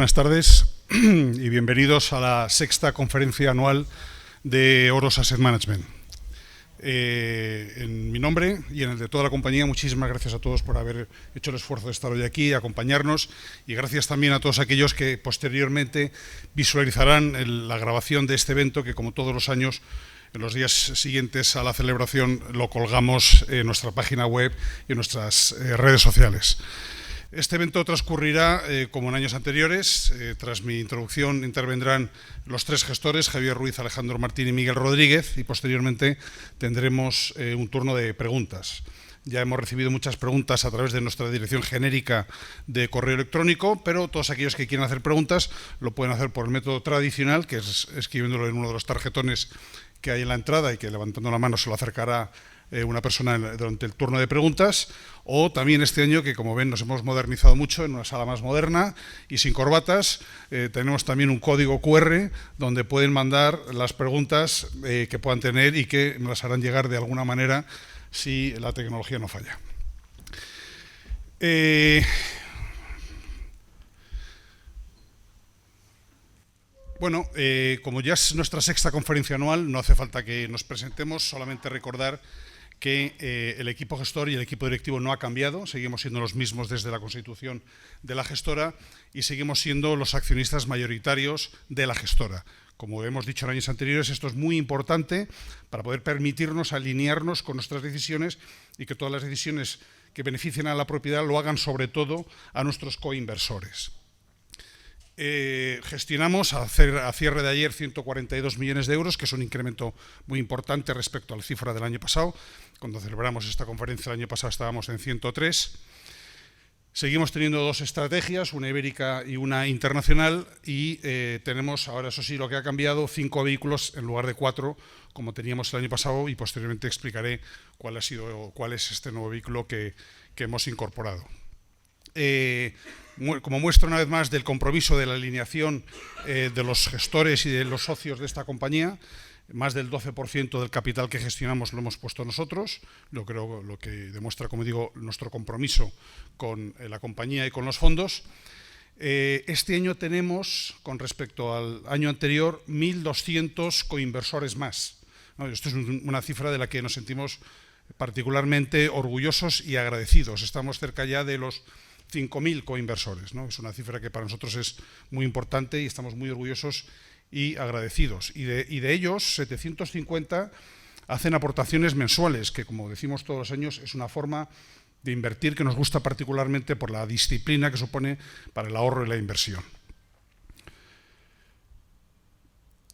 buenas tardes y bienvenidos a la sexta conferencia anual de Oros Asset Management. En mi nombre y en el de toda la compañía, muchísimas gracias a todos por haber hecho el esfuerzo de estar hoy aquí, acompañarnos, y gracias también a todos aquellos que posteriormente visualizarán la grabación de este evento, que como todos los años, en los días siguientes a la celebración, lo colgamos en nuestra página web y en nuestras redes sociales. Este evento transcurrirá como en años anteriores. Tras mi introducción intervendrán los tres gestores, Javier Ruiz, Alejandro Martín y Miguel Rodríguez, y posteriormente tendremos un turno de preguntas. Ya hemos recibido muchas preguntas a través de nuestra dirección genérica de correo electrónico, pero todos aquellos que quieran hacer preguntas lo pueden hacer por el método tradicional, que es escribiéndolo en uno de los tarjetones que hay en la entrada y que levantando la mano se lo acercará una persona durante el turno de preguntas, o también este año, que como ven nos hemos modernizado mucho en una sala más moderna y sin corbatas, tenemos también un código QR donde pueden mandar las preguntas que puedan tener y que me las harán llegar de alguna manera si la tecnología no falla. Bueno, como ya es nuestra sexta conferencia anual, no hace falta que nos presentemos, solamente recordar que el equipo gestor y el equipo directivo no ha cambiado, seguimos siendo los mismos desde la constitución de la gestora y seguimos siendo los accionistas mayoritarios de la gestora. Como hemos dicho en años anteriores, esto es muy importante para poder permitirnos alinearnos con nuestras decisiones y que todas las decisiones que beneficien a la propiedad lo hagan sobre todo a nuestros coinversores. Gestionamos a cierre de ayer 142 millones de euros, que es un incremento muy importante respecto a la cifra del año pasado. Cuando celebramos esta conferencia el año pasado estábamos en 103. Seguimos teniendo dos estrategias, una ibérica y una internacional, y tenemos ahora, eso sí, lo que ha cambiado, 5 vehículos en lugar de 4, como teníamos el año pasado, y posteriormente explicaré cuál es este nuevo vehículo que hemos incorporado. Como muestra una vez más del compromiso de la alineación de los gestores y de los socios de esta compañía, más del 12% del capital que gestionamos lo hemos puesto nosotros, lo que demuestra, como digo, nuestro compromiso con la compañía y con los fondos. Este año tenemos, con respecto al año anterior, 1.200 coinversores más. Esto es una cifra de la que nos sentimos particularmente orgullosos y agradecidos. Estamos cerca ya de los 5.000 coinversores, ¿no? Es una cifra que para nosotros es muy importante y estamos muy orgullosos y agradecidos. Y de ellos, 750 hacen aportaciones mensuales, que como decimos todos los años es una forma de invertir que nos gusta particularmente por la disciplina que supone para el ahorro y la inversión.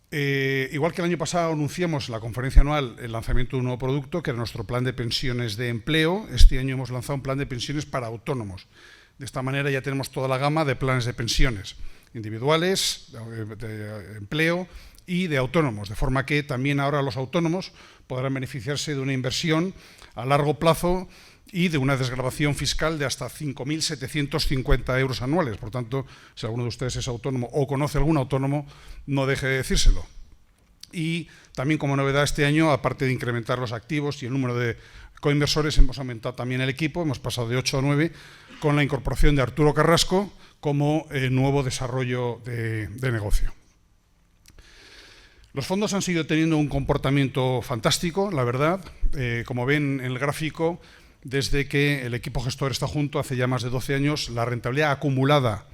Igual que el año pasado anunciamos en la conferencia anual el lanzamiento de un nuevo producto, que era nuestro plan de pensiones de empleo, este año hemos lanzado un plan de pensiones para autónomos. De esta manera ya tenemos toda la gama de planes de pensiones individuales, de empleo y de autónomos, de forma que también ahora los autónomos podrán beneficiarse de una inversión a largo plazo y de una desgravación fiscal de hasta 5.750 euros anuales. Por tanto, si alguno de ustedes es autónomo o conoce algún autónomo, no deje de decírselo. Y también como novedad este año, aparte de incrementar los activos y el número de coinversores, hemos aumentado también el equipo, hemos pasado de 8 a 9, con la incorporación de Arturo Carrasco como nuevo desarrollo de negocio. Los fondos han seguido teniendo un comportamiento fantástico, la verdad. Como ven en el gráfico, desde que el equipo gestor está junto, hace ya más de 12 años, la rentabilidad acumulada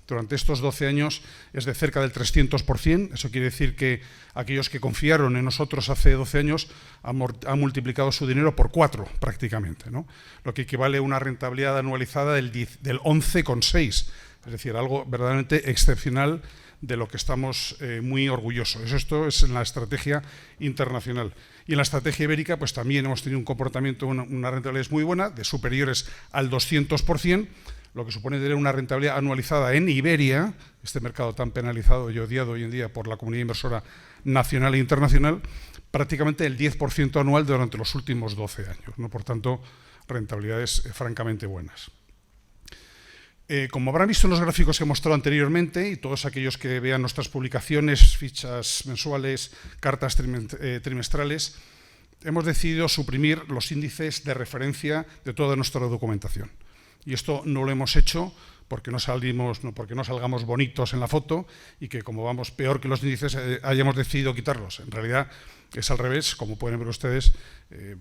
durante estos 12 años es de cerca del 300%. Eso quiere decir que aquellos que confiaron en nosotros hace 12 años han multiplicado su dinero por 4 prácticamente, ¿no? Lo que equivale a una rentabilidad anualizada del 11,6%. Es decir, algo verdaderamente excepcional de lo que estamos muy orgullosos. Esto es en la estrategia internacional. Y en la estrategia ibérica pues también hemos tenido un comportamiento, una rentabilidad muy buena, de superiores al 200%, lo que supone tener una rentabilidad anualizada en Iberia, este mercado tan penalizado y odiado hoy en día por la comunidad inversora nacional e internacional, prácticamente el 10% anual durante los últimos 12 años, ¿no? Por tanto, rentabilidades francamente buenas. Como habrán visto en los gráficos que he mostrado anteriormente, y todos aquellos que vean nuestras publicaciones, fichas mensuales, cartas trimestrales, hemos decidido suprimir los índices de referencia de toda nuestra documentación. Y esto no lo hemos hecho porque no salgamos bonitos en la foto y que como vamos peor que los índices hayamos decidido quitarlos. En realidad es al revés, como pueden ver ustedes,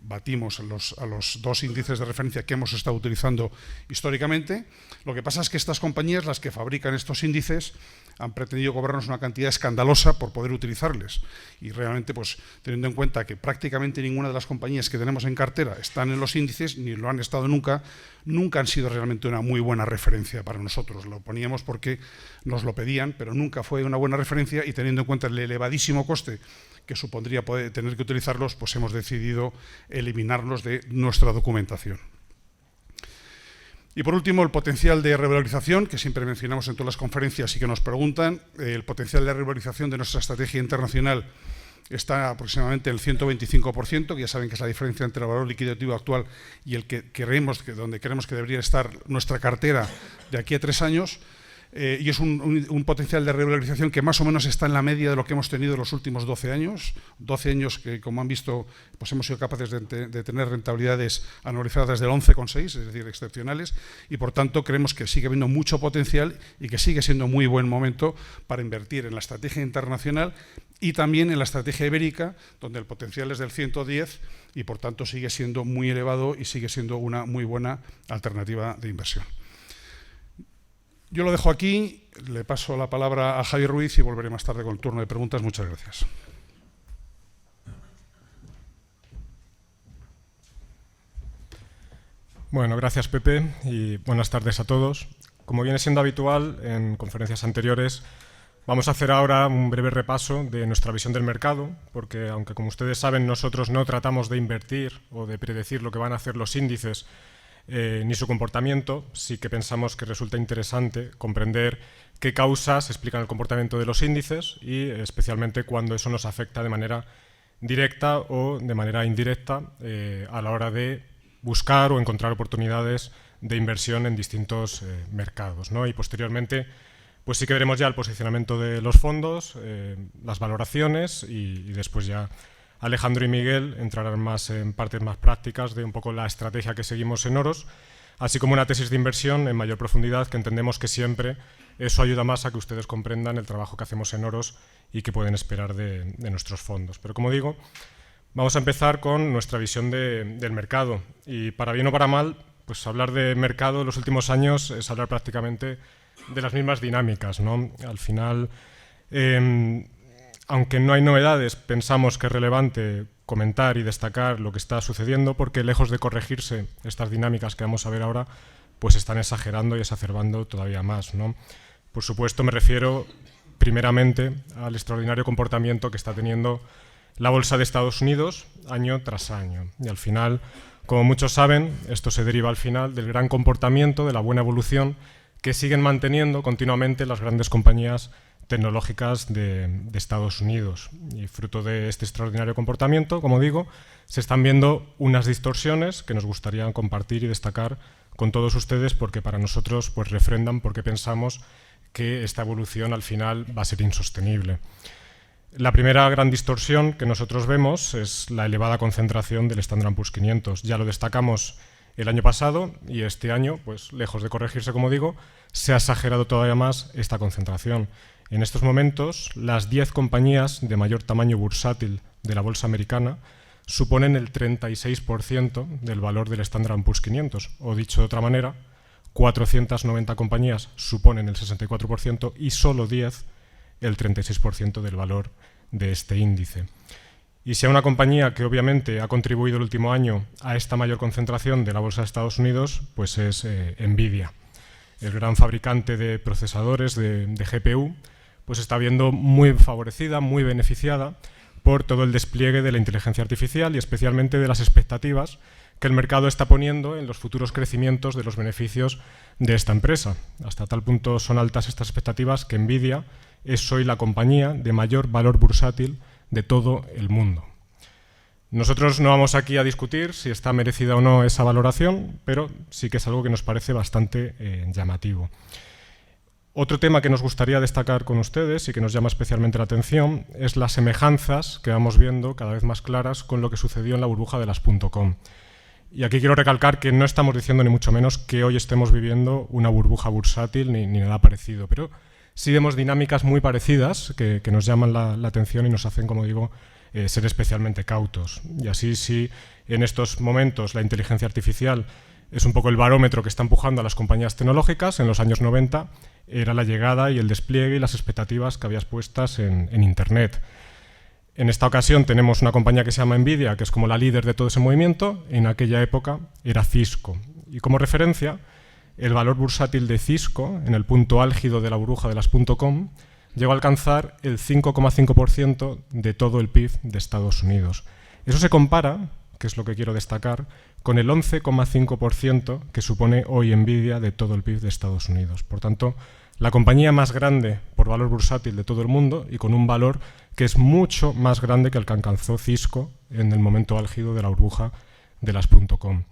batimos a los dos índices de referencia que hemos estado utilizando históricamente. Lo que pasa es que estas compañías, las que fabrican estos índices, han pretendido cobrarnos una cantidad escandalosa por poder utilizarles. Y realmente, pues, teniendo en cuenta que prácticamente ninguna de las compañías que tenemos en cartera están en los índices, ni lo han estado nunca, nunca han sido realmente una muy buena referencia para nosotros. Lo poníamos porque nos lo pedían, pero nunca fue una buena referencia y teniendo en cuenta el elevadísimo coste que supondría poder tener que utilizarlos, pues hemos decidido eliminarlos de nuestra documentación. Y por último, el potencial de revalorización, que siempre mencionamos en todas las conferencias y que nos preguntan. El potencial de revalorización de nuestra estrategia internacional está aproximadamente en el 125%, que ya saben que es la diferencia entre el valor liquidativo actual y el que donde creemos que debería estar nuestra cartera de aquí a 3 años. Y es un potencial de revalorización que más o menos está en la media de lo que hemos tenido en los últimos 12 años. 12 años que, como han visto, pues hemos sido capaces de tener rentabilidades anualizadas del 11,6, es decir, excepcionales, y por tanto creemos que sigue habiendo mucho potencial y que sigue siendo muy buen momento para invertir en la estrategia internacional y también en la estrategia ibérica, donde el potencial es del 110 y por tanto sigue siendo muy elevado y sigue siendo una muy buena alternativa de inversión. Yo lo dejo aquí, le paso la palabra a Javier Ruiz y volveré más tarde con el turno de preguntas. Muchas gracias. Bueno, gracias Pepe y buenas tardes a todos. Como viene siendo habitual en conferencias anteriores, vamos a hacer ahora un breve repaso de nuestra visión del mercado, porque aunque como ustedes saben nosotros no tratamos de invertir o de predecir lo que van a hacer los índices, ni su comportamiento, sí que pensamos que resulta interesante comprender qué causas explican el comportamiento de los índices y especialmente cuando eso nos afecta de manera directa o de manera indirecta a la hora de buscar o encontrar oportunidades de inversión en distintos mercados, ¿no? Y posteriormente pues sí que veremos ya el posicionamiento de los fondos, las valoraciones y después ya Alejandro y Miguel entrarán más en partes más prácticas de un poco la estrategia que seguimos en Oros, así como una tesis de inversión en mayor profundidad, que entendemos que siempre eso ayuda más a que ustedes comprendan el trabajo que hacemos en Oros y que pueden esperar de nuestros fondos. Pero como digo, vamos a empezar con nuestra visión del mercado. Y para bien o para mal, pues hablar de mercado en los últimos años es hablar prácticamente de las mismas dinámicas, ¿no? Al final, aunque no hay novedades, pensamos que es relevante comentar y destacar lo que está sucediendo porque lejos de corregirse estas dinámicas que vamos a ver ahora, pues están exagerando y exacerbando todavía más, ¿no? Por supuesto me refiero primeramente al extraordinario comportamiento que está teniendo la bolsa de Estados Unidos año tras año. Y al final, como muchos saben, esto se deriva al final del gran comportamiento, de la buena evolución que siguen manteniendo continuamente las grandes compañías tecnológicas de Estados Unidos. Y fruto de este extraordinario comportamiento, como digo, se están viendo unas distorsiones que nos gustaría compartir y destacar con todos ustedes porque para nosotros pues refrendan porque pensamos que esta evolución al final va a ser insostenible. La primera gran distorsión que nosotros vemos es la elevada concentración del Standard & Poor's 500. Ya lo destacamos el año pasado y este año, pues lejos de corregirse, como digo, se ha exagerado todavía más esta concentración. En estos momentos, las 10 compañías de mayor tamaño bursátil de la bolsa americana suponen el 36% del valor del Standard & Poor's 500. O dicho de otra manera, 490 compañías suponen el 64% y solo 10 el 36% del valor de este índice. Y si a una compañía que obviamente ha contribuido el último año a esta mayor concentración de la bolsa de Estados Unidos, pues es Nvidia. El gran fabricante de procesadores de GPU, pues está viendo muy favorecida, muy beneficiada por todo el despliegue de la inteligencia artificial y especialmente de las expectativas que el mercado está poniendo en los futuros crecimientos de los beneficios de esta empresa. Hasta tal punto son altas estas expectativas que Nvidia es hoy la compañía de mayor valor bursátil de todo el mundo. Nosotros no vamos aquí a discutir si está merecida o no esa valoración, pero sí que es algo que nos parece bastante llamativo. Otro tema que nos gustaría destacar con ustedes y que nos llama especialmente la atención es las semejanzas que vamos viendo cada vez más claras con lo que sucedió en la burbuja de las .com. Y aquí quiero recalcar que no estamos diciendo ni mucho menos que hoy estemos viviendo una burbuja bursátil ni nada parecido, pero sí vemos dinámicas muy parecidas que nos llaman la atención y nos hacen, como digo, ser especialmente cautos. Y así, si en estos momentos la inteligencia artificial es un poco el barómetro que está empujando a las compañías tecnológicas, en los años 90 era la llegada y el despliegue y las expectativas que habías puestas en Internet. En esta ocasión tenemos una compañía que se llama Nvidia, que es como la líder de todo ese movimiento. En aquella época era Cisco. Y como referencia, el valor bursátil de Cisco, en el punto álgido de la burbuja de las .com, llegó a alcanzar el 5,5% de todo el PIB de Estados Unidos. Eso se compara, que es lo que quiero destacar, con el 11,5% que supone hoy Nvidia de todo el PIB de Estados Unidos. Por tanto, la compañía más grande por valor bursátil de todo el mundo y con un valor que es mucho más grande que el que alcanzó Cisco en el momento álgido de la burbuja de las .com.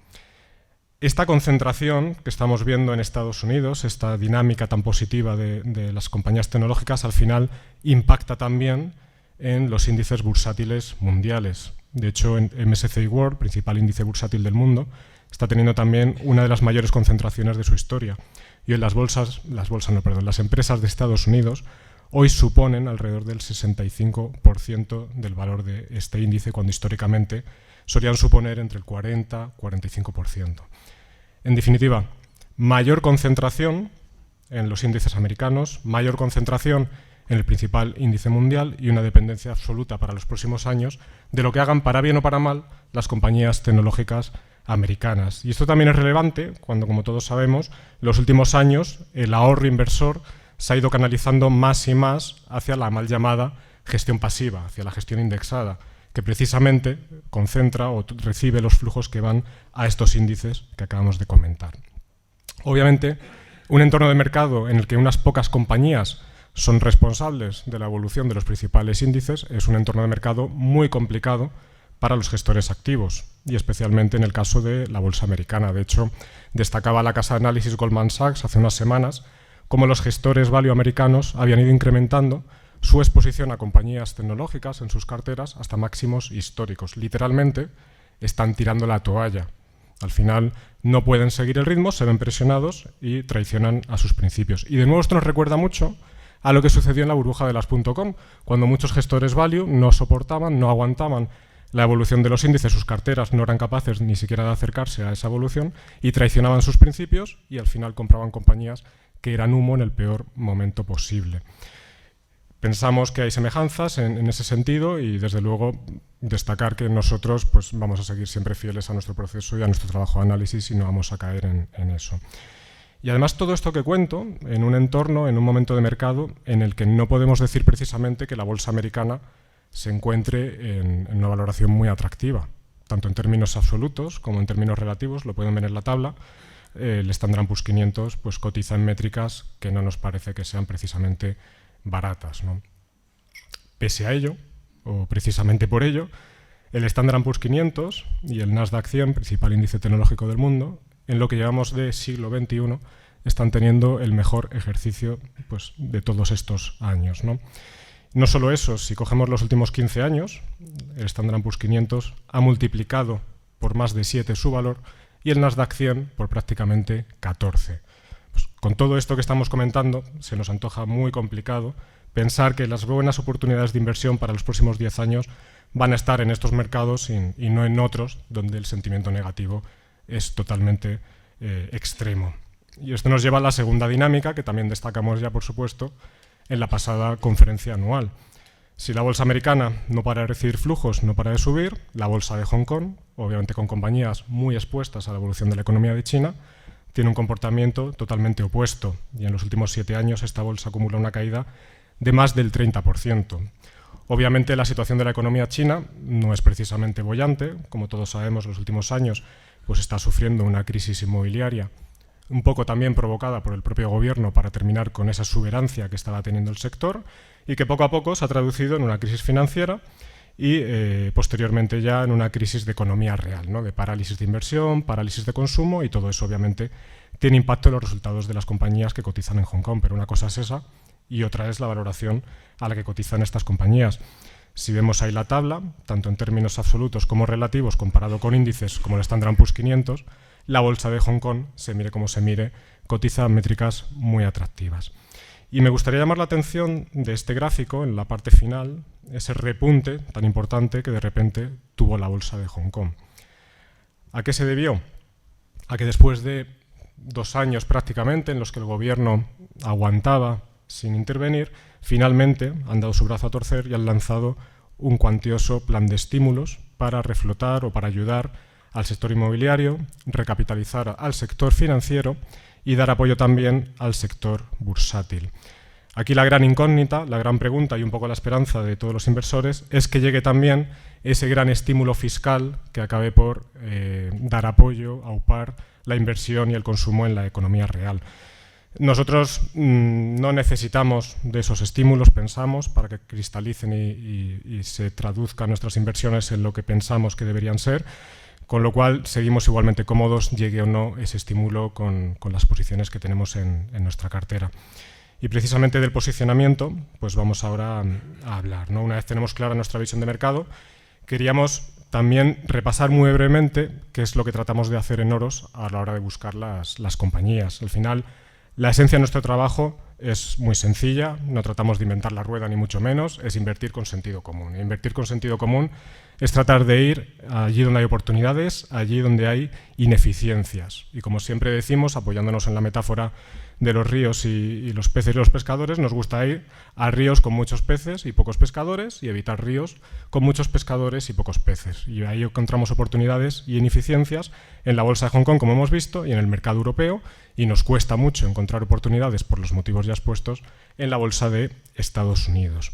Esta concentración que estamos viendo en Estados Unidos, esta dinámica tan positiva de las compañías tecnológicas, al final impacta también en los índices bursátiles mundiales. De hecho, en MSCI World, principal índice bursátil del mundo, está teniendo también una de las mayores concentraciones de su historia. Y en las empresas de Estados Unidos hoy suponen alrededor del 65% del valor de este índice, cuando históricamente solían suponer entre el 40 y 45%. En definitiva, mayor concentración en los índices americanos, mayor concentración en el principal índice mundial y una dependencia absoluta para los próximos años de lo que hagan, para bien o para mal, las compañías tecnológicas americanas. Y esto también es relevante cuando, como todos sabemos, en los últimos años el ahorro inversor se ha ido canalizando más y más hacia la mal llamada gestión pasiva, hacia la gestión indexada, que precisamente concentra o recibe los flujos que van a estos índices que acabamos de comentar. Obviamente, un entorno de mercado en el que unas pocas compañías son responsables de la evolución de los principales índices es un entorno de mercado muy complicado para los gestores activos, y especialmente en el caso de la bolsa americana. De hecho, destacaba la casa de análisis Goldman Sachs hace unas semanas cómo los gestores value americanos habían ido incrementando su exposición a compañías tecnológicas en sus carteras hasta máximos históricos. Literalmente están tirando la toalla. Al final no pueden seguir el ritmo, se ven presionados y traicionan a sus principios. Y de nuevo esto nos recuerda mucho a lo que sucedió en la burbuja de las .com, cuando muchos gestores value no soportaban, no aguantaban la evolución de los índices, sus carteras no eran capaces ni siquiera de acercarse a esa evolución y traicionaban sus principios y al final compraban compañías que eran humo en el peor momento posible. Pensamos que hay semejanzas en ese sentido y, desde luego, destacar que nosotros pues, vamos a seguir siempre fieles a nuestro proceso y a nuestro trabajo de análisis y no vamos a caer en eso. Y además todo esto que cuento en un entorno, en un momento de mercado en el que no podemos decir precisamente que la bolsa americana se encuentre en una valoración muy atractiva, tanto en términos absolutos como en términos relativos, lo pueden ver en la tabla. El Standard & Poor's 500 pues, cotiza en métricas que no nos parece que sean precisamente baratas, ¿no? Pese a ello, o precisamente por ello, el Standard & Poor's 500 y el Nasdaq 100, principal índice tecnológico del mundo, en lo que llevamos de siglo XXI, están teniendo el mejor ejercicio pues, de todos estos años, ¿no? No solo eso, si cogemos los últimos 15 años, el Standard & Poor's 500 ha multiplicado por más de 7 su valor y el Nasdaq 100 por prácticamente 14. Pues, con todo esto que estamos comentando, se nos antoja muy complicado pensar que las buenas oportunidades de inversión para los próximos 10 años van a estar en estos mercados y no en otros, donde el sentimiento negativo es totalmente extremo. Y esto nos lleva a la segunda dinámica, que también destacamos ya, por supuesto, en la pasada conferencia anual. Si la bolsa americana no para de recibir flujos, no para de subir, la bolsa de Hong Kong, obviamente con compañías muy expuestas a la evolución de la economía de China, tiene un comportamiento totalmente opuesto. Y en los últimos 7 años esta bolsa acumula una caída de más del 30%. Obviamente la situación de la economía china no es precisamente boyante. Como todos sabemos, en los últimos años pues está sufriendo una crisis inmobiliaria, un poco también provocada por el propio gobierno para terminar con esa exuberancia que estaba teniendo el sector y que poco a poco se ha traducido en una crisis financiera y posteriormente ya en una crisis de economía real, ¿no? De parálisis de inversión, parálisis de consumo, y todo eso obviamente tiene impacto en los resultados de las compañías que cotizan en Hong Kong, pero una cosa es esa y otra es la valoración a la que cotizan estas compañías. Si vemos ahí la tabla, tanto en términos absolutos como relativos, comparado con índices como el Standard & Poor's 500, la bolsa de Hong Kong, se mire como se mire, cotiza métricas muy atractivas. Y me gustaría llamar la atención de este gráfico, en la parte final, ese repunte tan importante que de repente tuvo la bolsa de Hong Kong. ¿A qué se debió? A que después de 2 años prácticamente en los que el gobierno aguantaba sin intervenir, finalmente han dado su brazo a torcer y han lanzado un cuantioso plan de estímulos para reflotar o para ayudar al sector inmobiliario, recapitalizar al sector financiero y dar apoyo también al sector bursátil. Aquí la gran incógnita, la gran pregunta y un poco la esperanza de todos los inversores es que llegue también ese gran estímulo fiscal que acabe por dar apoyo, aupar la inversión y el consumo en la economía real. Nosotros no necesitamos de esos estímulos, pensamos, para que cristalicen y se traduzcan nuestras inversiones en lo que pensamos que deberían ser, con lo cual seguimos igualmente cómodos, llegue o no ese estímulo con las posiciones que tenemos en nuestra cartera. Y precisamente del posicionamiento, pues vamos ahora a hablar, ¿no? Una vez tenemos clara nuestra visión de mercado, queríamos también repasar muy brevemente qué es lo que tratamos de hacer en Oros a la hora de buscar las compañías. Al final, la esencia de nuestro trabajo es muy sencilla, no tratamos de inventar la rueda ni mucho menos, es invertir con sentido común. E invertir con sentido común es tratar de ir allí donde hay oportunidades, allí donde hay ineficiencias. Y como siempre decimos, apoyándonos en la metáfora de los ríos y los peces y los pescadores, nos gusta ir a ríos con muchos peces y pocos pescadores y evitar ríos con muchos pescadores y pocos peces. Y ahí encontramos oportunidades y ineficiencias en la bolsa de Hong Kong, como hemos visto, y en el mercado europeo, y nos cuesta mucho encontrar oportunidades por los motivos ya expuestos en la bolsa de Estados Unidos.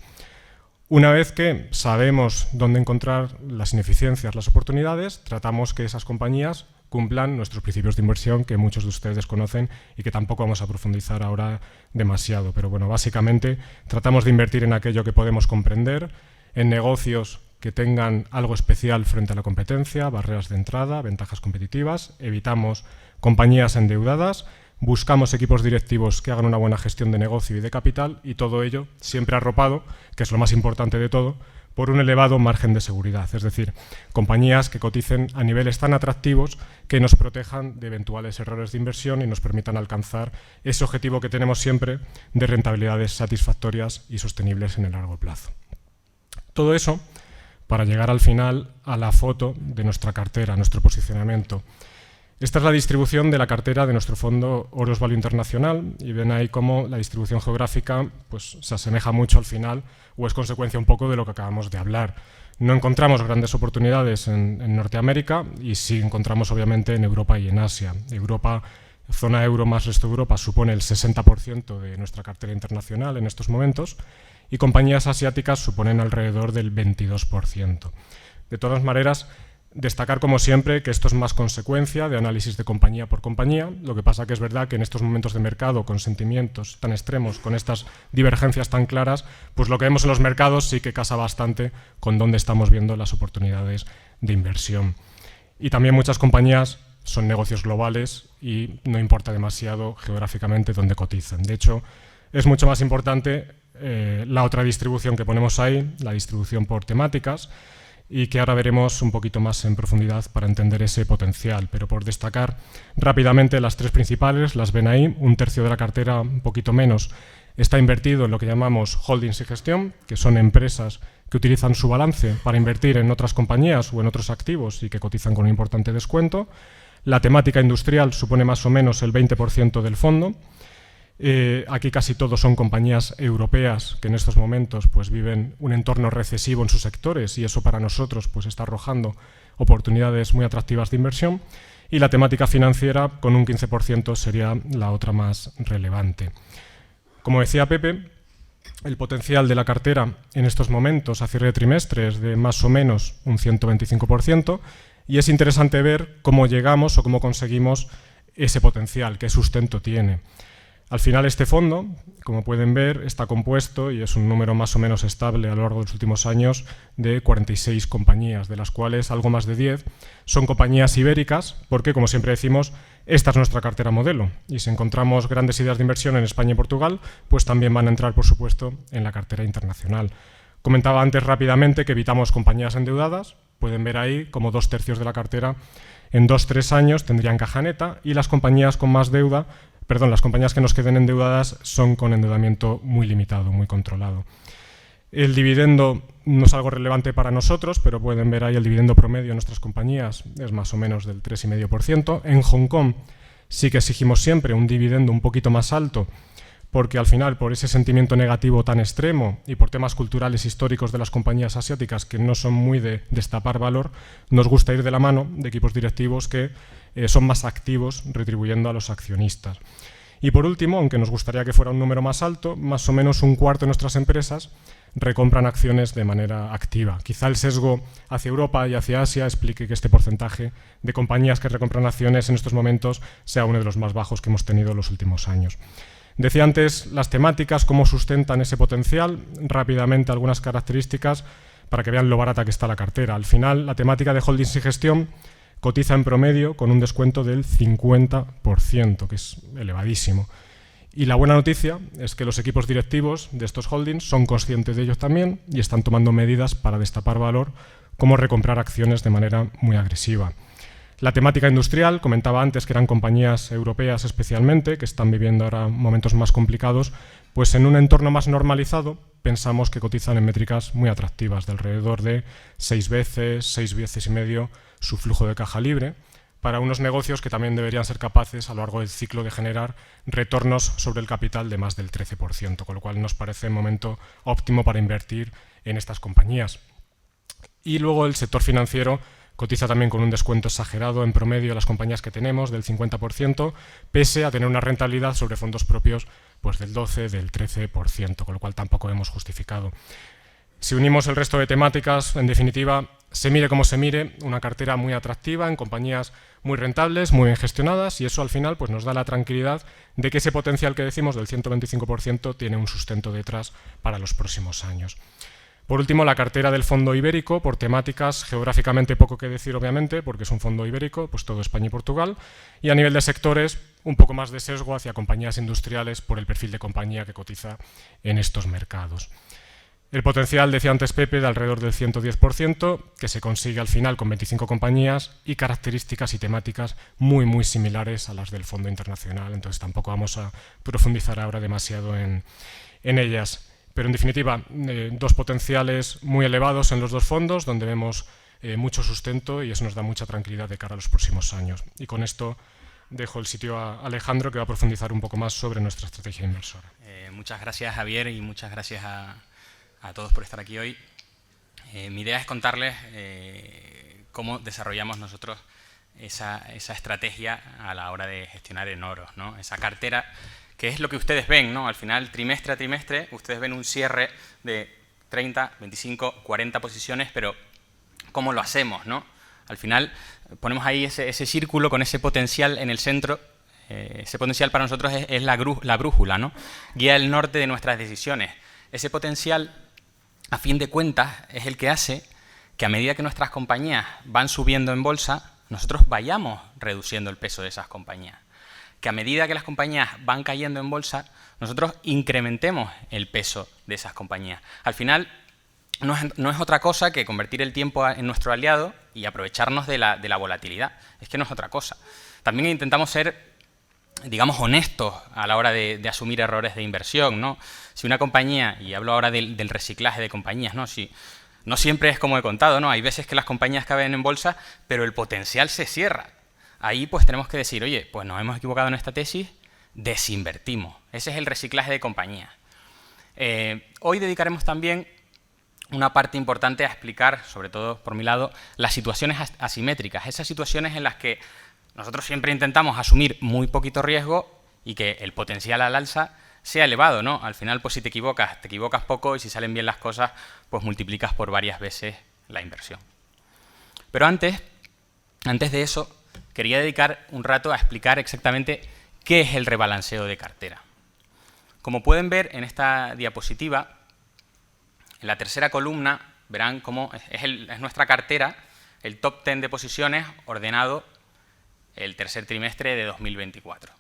Una vez que sabemos dónde encontrar las ineficiencias, las oportunidades, tratamos que esas compañías cumplan nuestros principios de inversión que muchos de ustedes conocen y que tampoco vamos a profundizar ahora demasiado. Pero bueno, básicamente tratamos de invertir en aquello que podemos comprender, en negocios que tengan algo especial frente a la competencia, barreras de entrada, ventajas competitivas, evitamos compañías endeudadas, buscamos equipos directivos que hagan una buena gestión de negocio y de capital y todo ello siempre arropado, que es lo más importante de todo, por un elevado margen de seguridad, es decir, compañías que coticen a niveles tan atractivos que nos protejan de eventuales errores de inversión y nos permitan alcanzar ese objetivo que tenemos siempre de rentabilidades satisfactorias y sostenibles en el largo plazo. Todo eso para llegar al final a la foto de nuestra cartera, nuestro posicionamiento. Esta es la distribución de la cartera de nuestro fondo Oros Value Internacional y ven ahí cómo la distribución geográfica pues, se asemeja mucho al final o es consecuencia un poco de lo que acabamos de hablar. No encontramos grandes oportunidades en Norteamérica y sí encontramos obviamente en Europa y en Asia. Europa, zona euro más resto de Europa, supone el 60% de nuestra cartera internacional en estos momentos y compañías asiáticas suponen alrededor del 22%. De todas maneras, destacar, como siempre, que esto es más consecuencia de análisis de compañía por compañía. Lo que pasa que es verdad que en estos momentos de mercado, con sentimientos tan extremos, con estas divergencias tan claras, pues lo que vemos en los mercados sí que casa bastante con dónde estamos viendo las oportunidades de inversión. Y también muchas compañías son negocios globales y no importa demasiado geográficamente dónde cotizan. De hecho, es mucho más importante la otra distribución que ponemos ahí, la distribución por temáticas, y que ahora veremos un poquito más en profundidad para entender ese potencial. Pero por destacar rápidamente las tres principales, las ven ahí, 1/3 de la cartera, un poquito menos, está invertido en lo que llamamos holdings y gestión, que son empresas que utilizan su balance para invertir en otras compañías o en otros activos y que cotizan con un importante descuento. La temática industrial supone más o menos el 20% del fondo. Aquí casi todos son compañías europeas que en estos momentos pues, viven un entorno recesivo en sus sectores y eso para nosotros pues, está arrojando oportunidades muy atractivas de inversión. Y la temática financiera con un 15% sería la otra más relevante. Como decía Pepe, el potencial de la cartera en estos momentos a cierre de trimestre es de más o menos un 125% y es interesante ver cómo llegamos o cómo conseguimos ese potencial, qué sustento tiene. Al final este fondo, como pueden ver, está compuesto, y es un número más o menos estable a lo largo de los últimos años, de 46 compañías, de las cuales algo más de 10 son compañías ibéricas, porque, como siempre decimos, esta es nuestra cartera modelo. Y si encontramos grandes ideas de inversión en España y Portugal, pues también van a entrar, por supuesto, en la cartera internacional. Comentaba antes rápidamente que evitamos compañías endeudadas. Pueden ver ahí como 2/3 de la cartera en 2-3 años tendrían caja neta, y las compañías con más deuda, las compañías que nos queden endeudadas son con endeudamiento muy limitado, muy controlado. El dividendo no es algo relevante para nosotros, pero pueden ver ahí el dividendo promedio de nuestras compañías es más o menos del 3,5%. En Hong Kong sí que exigimos siempre un dividendo un poquito más alto, porque al final, por ese sentimiento negativo tan extremo y por temas culturales históricos de las compañías asiáticas que no son muy de destapar valor, nos gusta ir de la mano de equipos directivos que son más activos retribuyendo a los accionistas. Y por último, aunque nos gustaría que fuera un número más alto, más o menos 1/4 de nuestras empresas recompran acciones de manera activa. Quizá el sesgo hacia Europa y hacia Asia explique que este porcentaje de compañías que recompran acciones en estos momentos sea uno de los más bajos que hemos tenido en los últimos años. Decía antes las temáticas, cómo sustentan ese potencial. Rápidamente algunas características para que vean lo barata que está la cartera. Al final, la temática de holdings y gestión cotiza en promedio con un descuento del 50%, que es elevadísimo. Y la buena noticia es que los equipos directivos de estos holdings son conscientes de ello también y están tomando medidas para destapar valor, como recomprar acciones de manera muy agresiva. La temática industrial, comentaba antes que eran compañías europeas especialmente, que están viviendo ahora momentos más complicados, pues en un entorno más normalizado pensamos que cotizan en métricas muy atractivas, de alrededor de 6 veces, 6 veces y medio su flujo de caja libre, para unos negocios que también deberían ser capaces a lo largo del ciclo de generar retornos sobre el capital de más del 13%, con lo cual nos parece el momento óptimo para invertir en estas compañías. Y luego el sector financiero cotiza también con un descuento exagerado en promedio a las compañías que tenemos del 50%, pese a tener una rentabilidad sobre fondos propios pues del 12, del 13%, con lo cual tampoco hemos justificado. Si unimos el resto de temáticas, en definitiva, se mire como se mire, una cartera muy atractiva en compañías muy rentables, muy bien gestionadas, y eso al final pues, nos da la tranquilidad de que ese potencial que decimos del 125% tiene un sustento detrás para los próximos años. Por último, la cartera del fondo ibérico, por temáticas, geográficamente poco que decir obviamente, porque es un fondo ibérico, pues todo España y Portugal, y a nivel de sectores, un poco más de sesgo hacia compañías industriales por el perfil de compañía que cotiza en estos mercados. El potencial, decía antes Pepe, de alrededor del 110%, que se consigue al final con 25 compañías y características y temáticas muy, muy similares a las del Fondo Internacional. Entonces tampoco vamos a profundizar ahora demasiado en ellas. Pero en definitiva, dos potenciales muy elevados en los dos fondos, donde vemos mucho sustento y eso nos da mucha tranquilidad de cara a los próximos años. Y con esto dejo el sitio a Alejandro, que va a profundizar un poco más sobre nuestra estrategia inversora. Muchas gracias, Javier, y muchas gracias a todos por estar aquí hoy. Mi idea es contarles cómo desarrollamos nosotros esa estrategia a la hora de gestionar en oro, ¿no? Esa cartera, que es lo que ustedes ven, ¿no? Al final, trimestre a trimestre, ustedes ven un cierre de 30, 25, 40 posiciones, pero ¿cómo lo hacemos, no? Al final, ponemos ahí ese círculo con ese potencial en el centro. Ese potencial para nosotros es la brújula, ¿no? Guía el norte de nuestras decisiones. Ese potencial, a fin de cuentas, es el que hace que a medida que nuestras compañías van subiendo en bolsa, nosotros vayamos reduciendo el peso de esas compañías. Que a medida que las compañías van cayendo en bolsa, nosotros incrementemos el peso de esas compañías. Al final, no es otra cosa que convertir el tiempo en nuestro aliado y aprovecharnos de la volatilidad. Es que no es otra cosa. También intentamos ser, digamos, honestos a la hora de asumir errores de inversión, ¿no? Si una compañía, y hablo ahora del reciclaje de compañías, ¿no? Si, no siempre es como he contado, ¿no? Hay veces que las compañías caen en bolsa, pero el potencial se cierra. Ahí pues tenemos que decir, oye, pues nos hemos equivocado en esta tesis, desinvertimos. Ese es el reciclaje de compañías. Hoy dedicaremos también una parte importante a explicar, sobre todo por mi lado, las situaciones asimétricas, esas situaciones en las que nosotros siempre intentamos asumir muy poquito riesgo y que el potencial al alza sea elevado, ¿no? Al final, pues si te equivocas poco, y si salen bien las cosas, pues multiplicas por varias veces la inversión. Pero antes de eso, quería dedicar un rato a explicar exactamente qué es el rebalanceo de cartera. Como pueden ver en esta diapositiva, en la tercera columna verán cómo es nuestra cartera, el top 10 de posiciones ordenado el tercer trimestre de 2024.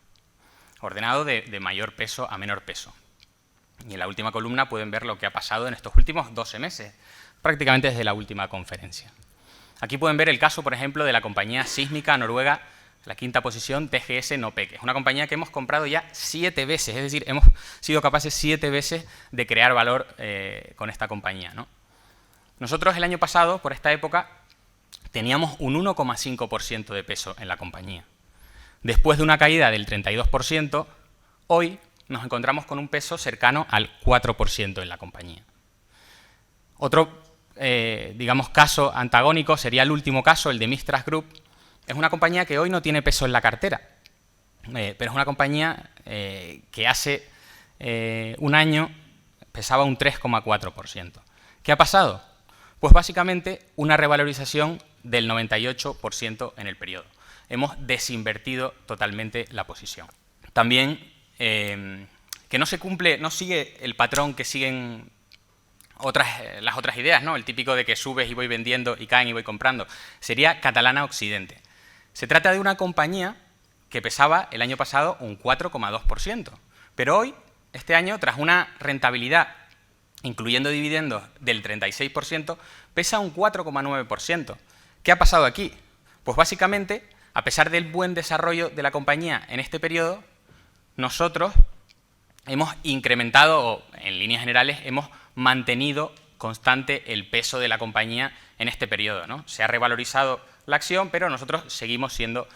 Ordenado de mayor peso a menor peso. Y en la última columna pueden ver lo que ha pasado en estos últimos 12 meses, prácticamente desde la última conferencia. Aquí pueden ver el caso, por ejemplo, de la compañía sísmica noruega, la quinta posición, TGS Nopec. Es una compañía que hemos comprado ya 7 veces, es decir, hemos sido capaces 7 veces de crear valor con esta compañía, ¿no? Nosotros el año pasado, por esta época, teníamos un 1,5% de peso en la compañía. Después de una caída del 32%, hoy nos encontramos con un peso cercano al 4% en la compañía. Otro, digamos, caso antagónico sería el último caso, el de Mistras Group. Es una compañía que hoy no tiene peso en la cartera, pero es una compañía que hace un año pesaba un 3,4%. ¿Qué ha pasado? Pues básicamente una revalorización del 98% en el periodo. Hemos desinvertido totalmente la posición. También que no sigue el patrón que siguen las otras ideas, ¿no? El típico de que subes y voy vendiendo y caen y voy comprando. Sería Catalana Occidente. Se trata de una compañía que pesaba el año pasado un 4,2%, pero hoy, este año, tras una rentabilidad, incluyendo dividendos, del 36%, pesa un 4,9%. ¿Qué ha pasado aquí? Pues básicamente, a pesar del buen desarrollo de la compañía en este periodo, nosotros hemos incrementado, o en líneas generales, hemos mantenido constante el peso de la compañía en este periodo, ¿no? Se ha revalorizado la acción, pero nosotros seguimos siendo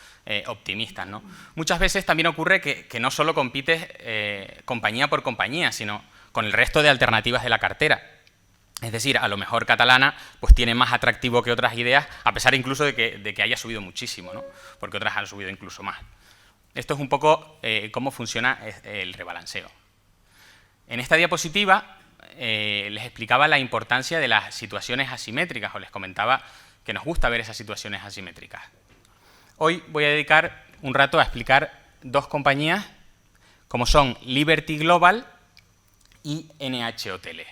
optimistas, ¿no? Muchas veces también ocurre que no solo compites compañía por compañía, sino con el resto de alternativas de la cartera. Es decir, a lo mejor Catalana pues tiene más atractivo que otras ideas, a pesar incluso de que haya subido muchísimo, ¿no? Porque otras han subido incluso más. Esto es un poco cómo funciona el rebalanceo. En esta diapositiva les explicaba la importancia de las situaciones asimétricas, o les comentaba que nos gusta ver esas situaciones asimétricas. Hoy voy a dedicar un rato a explicar dos compañías como son Liberty Global y NH Hoteles.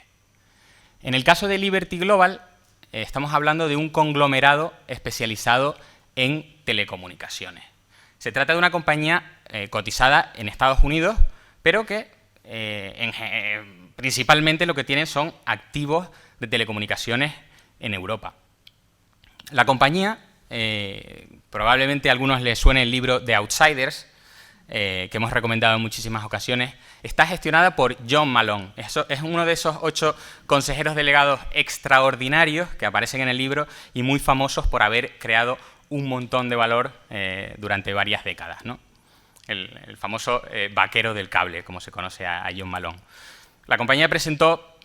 En el caso de Liberty Global, estamos hablando de un conglomerado especializado en telecomunicaciones. Se trata de una compañía cotizada en Estados Unidos, pero que principalmente lo que tiene son activos de telecomunicaciones en Europa. La compañía, probablemente a algunos les suene el libro The Outsiders, que hemos recomendado en muchísimas ocasiones, está gestionada por John Malone. Es uno de esos 8 consejeros delegados extraordinarios que aparecen en el libro y muy famosos por haber creado un montón de valor durante varias décadas, ¿no? El famoso vaquero del cable, como se conoce a John Malone. La compañía presentó,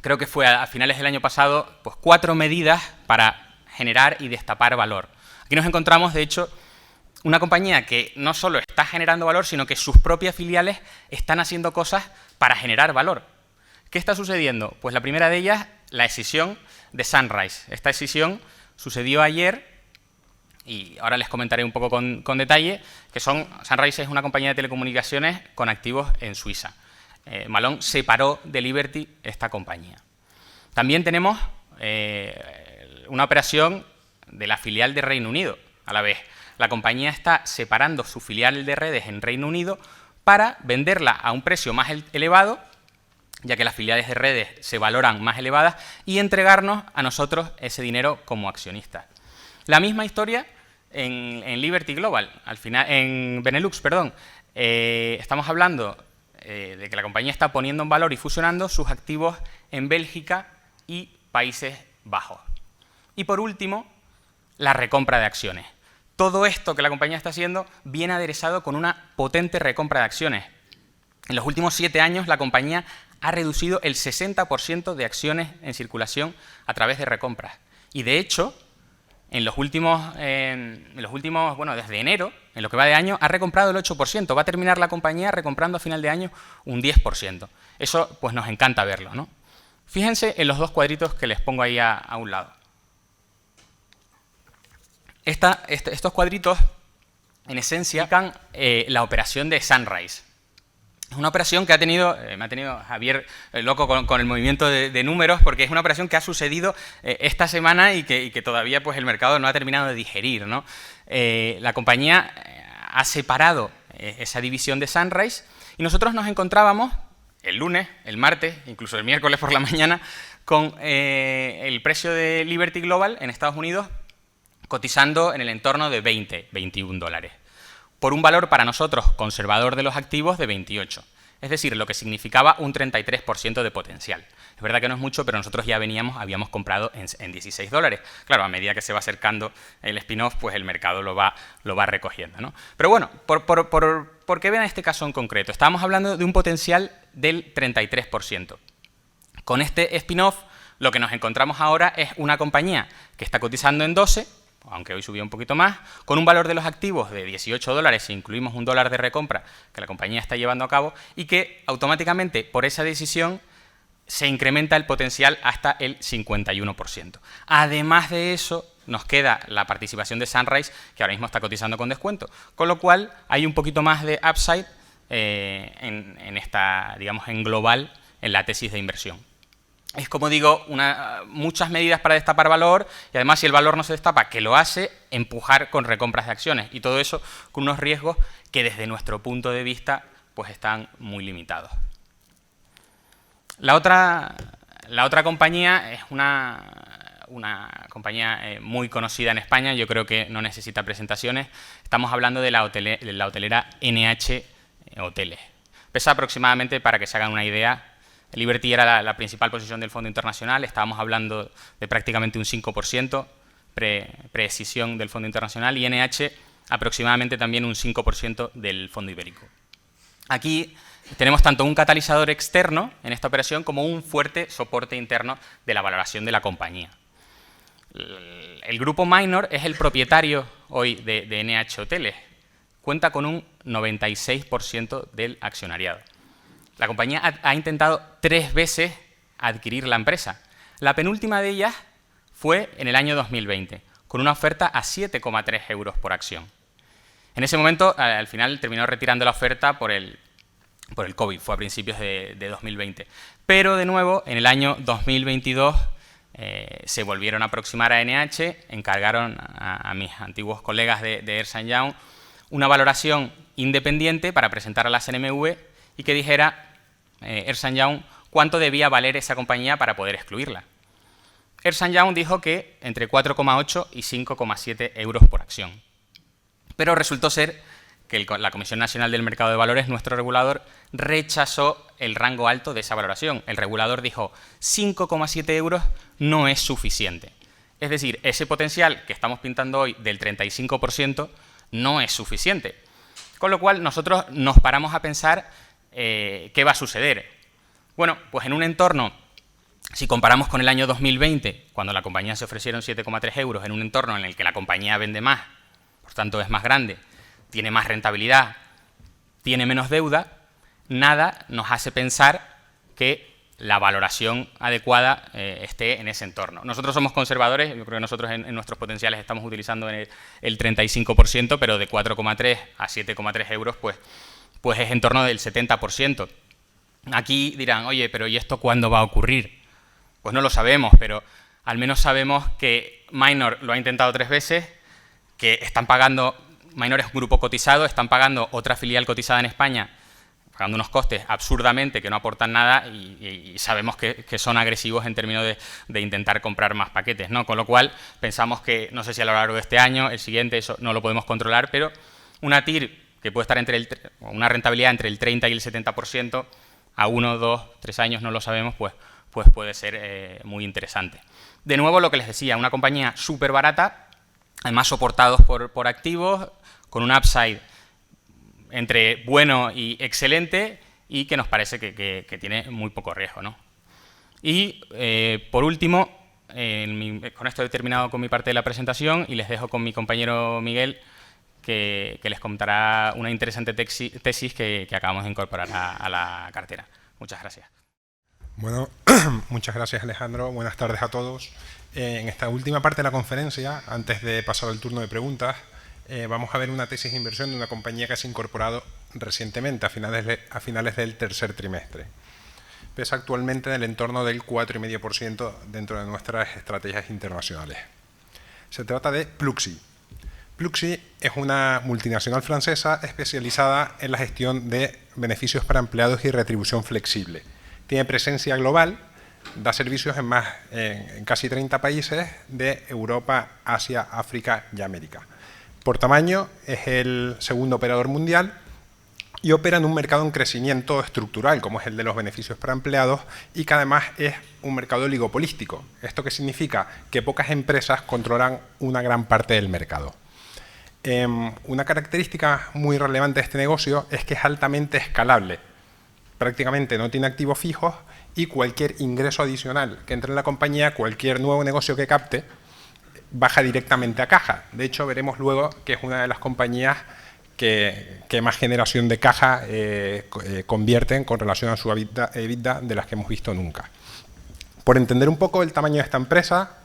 creo que fue a finales del año pasado, pues 4 medidas para generar y destapar valor. Aquí nos encontramos, de hecho, una compañía que no solo está generando valor, sino que sus propias filiales están haciendo cosas para generar valor. ¿Qué está sucediendo? Pues la primera de ellas, la escisión de Sunrise. Esta escisión sucedió ayer, y ahora les comentaré un poco con detalle, que Sunrise es una compañía de telecomunicaciones con activos en Suiza. Malone separó de Liberty esta compañía. También tenemos una operación de la filial de Reino Unido, a la vez. La compañía está separando su filial de redes en Reino Unido para venderla a un precio más elevado, ya que las filiales de redes se valoran más elevadas, y entregarnos a nosotros ese dinero como accionistas. La misma historia en Liberty Global, al final, en Benelux, perdón. Estamos hablando de que la compañía está poniendo en valor y fusionando sus activos en Bélgica y Países Bajos. Y por último, la recompra de acciones. Todo esto que la compañía está haciendo viene aderezado con una potente recompra de acciones. En los últimos 7 años la compañía ha reducido el 60% de acciones en circulación a través de recompras. Y de hecho, bueno, desde enero, en lo que va de año, ha recomprado el 8%. Va a terminar la compañía recomprando a final de año un 10%. Eso pues nos encanta verlo, ¿no? Fíjense en los 2 cuadritos que les pongo ahí a un lado. Estos cuadritos, en esencia, indican la operación de Sunrise. Es una operación que me ha tenido Javier loco con el movimiento de números, porque es una operación que ha sucedido esta semana y que todavía pues, el mercado no ha terminado de digerir, ¿no? La compañía ha separado esa división de Sunrise y nosotros nos encontrábamos el lunes, el martes, incluso el miércoles por la mañana, con el precio de Liberty Global en Estados Unidos cotizando en el entorno de 20, 21 dólares, por un valor para nosotros conservador de los activos de 28. Es decir, lo que significaba un 33% de potencial. Es verdad que no es mucho, pero nosotros ya habíamos comprado en 16 dólares. Claro, a medida que se va acercando el spin-off, pues el mercado lo va recogiendo, ¿no? Pero bueno, ¿por qué ven este caso en concreto? Estábamos hablando de un potencial del 33%. Con este spin-off, lo que nos encontramos ahora es una compañía que está cotizando en 12, aunque hoy subió un poquito más, con un valor de los activos de 18 dólares, si incluimos un dólar de recompra que la compañía está llevando a cabo, y que automáticamente, por esa decisión, se incrementa el potencial hasta el 51%. Además de eso, nos queda la participación de Sunrise, que ahora mismo está cotizando con descuento, con lo cual hay un poquito más de upside en esta, digamos, en global, en la tesis de inversión. Es, como digo, muchas medidas para destapar valor, y además, si el valor no se destapa, que lo hace, empujar con recompras de acciones, y todo eso con unos riesgos que desde nuestro punto de vista pues están muy limitados. La otra compañía es una compañía muy conocida en España, yo creo que no necesita presentaciones. Estamos hablando de la hotelera NH Hoteles. Pesa aproximadamente, para que se hagan una idea, Liberty era la principal posición del fondo internacional, estábamos hablando de prácticamente un 5% pre-escisión del fondo internacional, y NH aproximadamente también un 5% del fondo ibérico. Aquí tenemos tanto un catalizador externo en esta operación como un fuerte soporte interno de la valoración de la compañía. El grupo Minor es el propietario hoy de NH Hoteles, cuenta con un 96% del accionariado. La compañía ha intentado 3 veces adquirir la empresa. La penúltima de ellas fue en el año 2020, con una oferta a 7,3 euros por acción. En ese momento, al final, terminó retirando la oferta por el COVID, fue a principios de 2020. Pero, de nuevo, en el año 2022 se volvieron a aproximar a NH, encargaron a mis antiguos colegas de Ernst & Young una valoración independiente para presentar a la CNMV y que dijera Ernst & Young cuánto debía valer esa compañía para poder excluirla. Ernst & Young dijo que entre 4,8 y 5,7 euros por acción. Pero resultó ser que la Comisión Nacional del Mercado de Valores, nuestro regulador, rechazó el rango alto de esa valoración. El regulador dijo 5,7 euros no es suficiente. Es decir, ese potencial que estamos pintando hoy del 35% no es suficiente. Con lo cual nosotros nos paramos a pensar qué va a suceder. Bueno, pues en un entorno, si comparamos con el año 2020, cuando la compañía se ofrecieron 7,3 euros, en un entorno en el que la compañía vende más, por tanto es más grande, tiene más rentabilidad, tiene menos deuda, nada nos hace pensar que la valoración adecuada esté en ese entorno. Nosotros somos conservadores, yo creo que nosotros en nuestros potenciales estamos utilizando el 35%, pero de 4,3 a 7,3 euros, pues es en torno del 70%. Aquí dirán, oye, pero ¿y esto cuándo va a ocurrir? Pues no lo sabemos, pero al menos sabemos que Minor lo ha intentado 3 veces, que están pagando, Minor es un grupo cotizado, están pagando otra filial cotizada en España, pagando unos costes absurdamente que no aportan nada, y sabemos que son agresivos en términos de intentar comprar más paquetes, ¿no? Con lo cual pensamos que, no sé si a lo largo de este año, el siguiente, eso no lo podemos controlar, pero una TIR que puede estar una rentabilidad entre el 30 y el 70%, a 1, 2, 3 años, no lo sabemos, pues puede ser muy interesante. De nuevo, lo que les decía, una compañía súper barata, además soportados por activos, con un upside entre bueno y excelente, y que nos parece que tiene muy poco riesgo, ¿no? Y, por último, con esto he terminado con mi parte de la presentación y les dejo con mi compañero Miguel, que les contará una interesante tesis que acabamos de incorporar a la cartera. Muchas gracias. Bueno, muchas gracias, Alejandro. Buenas tardes a todos. En esta última parte de la conferencia, antes de pasar al turno de preguntas, vamos a ver una tesis de inversión de una compañía que se ha incorporado recientemente, a finales del tercer trimestre. Pesa actualmente en el entorno del 4,5% dentro de nuestras estrategias internacionales. Se trata de Pluxee. Pluxee es una multinacional francesa especializada en la gestión de beneficios para empleados y retribución flexible. Tiene presencia global, da servicios en casi 30 países de Europa, Asia, África y América. Por tamaño es el segundo operador mundial y opera en un mercado en crecimiento estructural, como es el de los beneficios para empleados, y que además es un mercado oligopolístico. ¿Esto qué significa? Que pocas empresas controlan una gran parte del mercado. Una característica muy relevante de este negocio es que es altamente escalable. Prácticamente no tiene activos fijos y cualquier ingreso adicional que entre en la compañía, cualquier nuevo negocio que capte, baja directamente a caja. De hecho, veremos luego que es una de las compañías que más generación de caja convierten con relación a su EBITDA de las que hemos visto nunca. Por entender un poco el tamaño de esta empresa,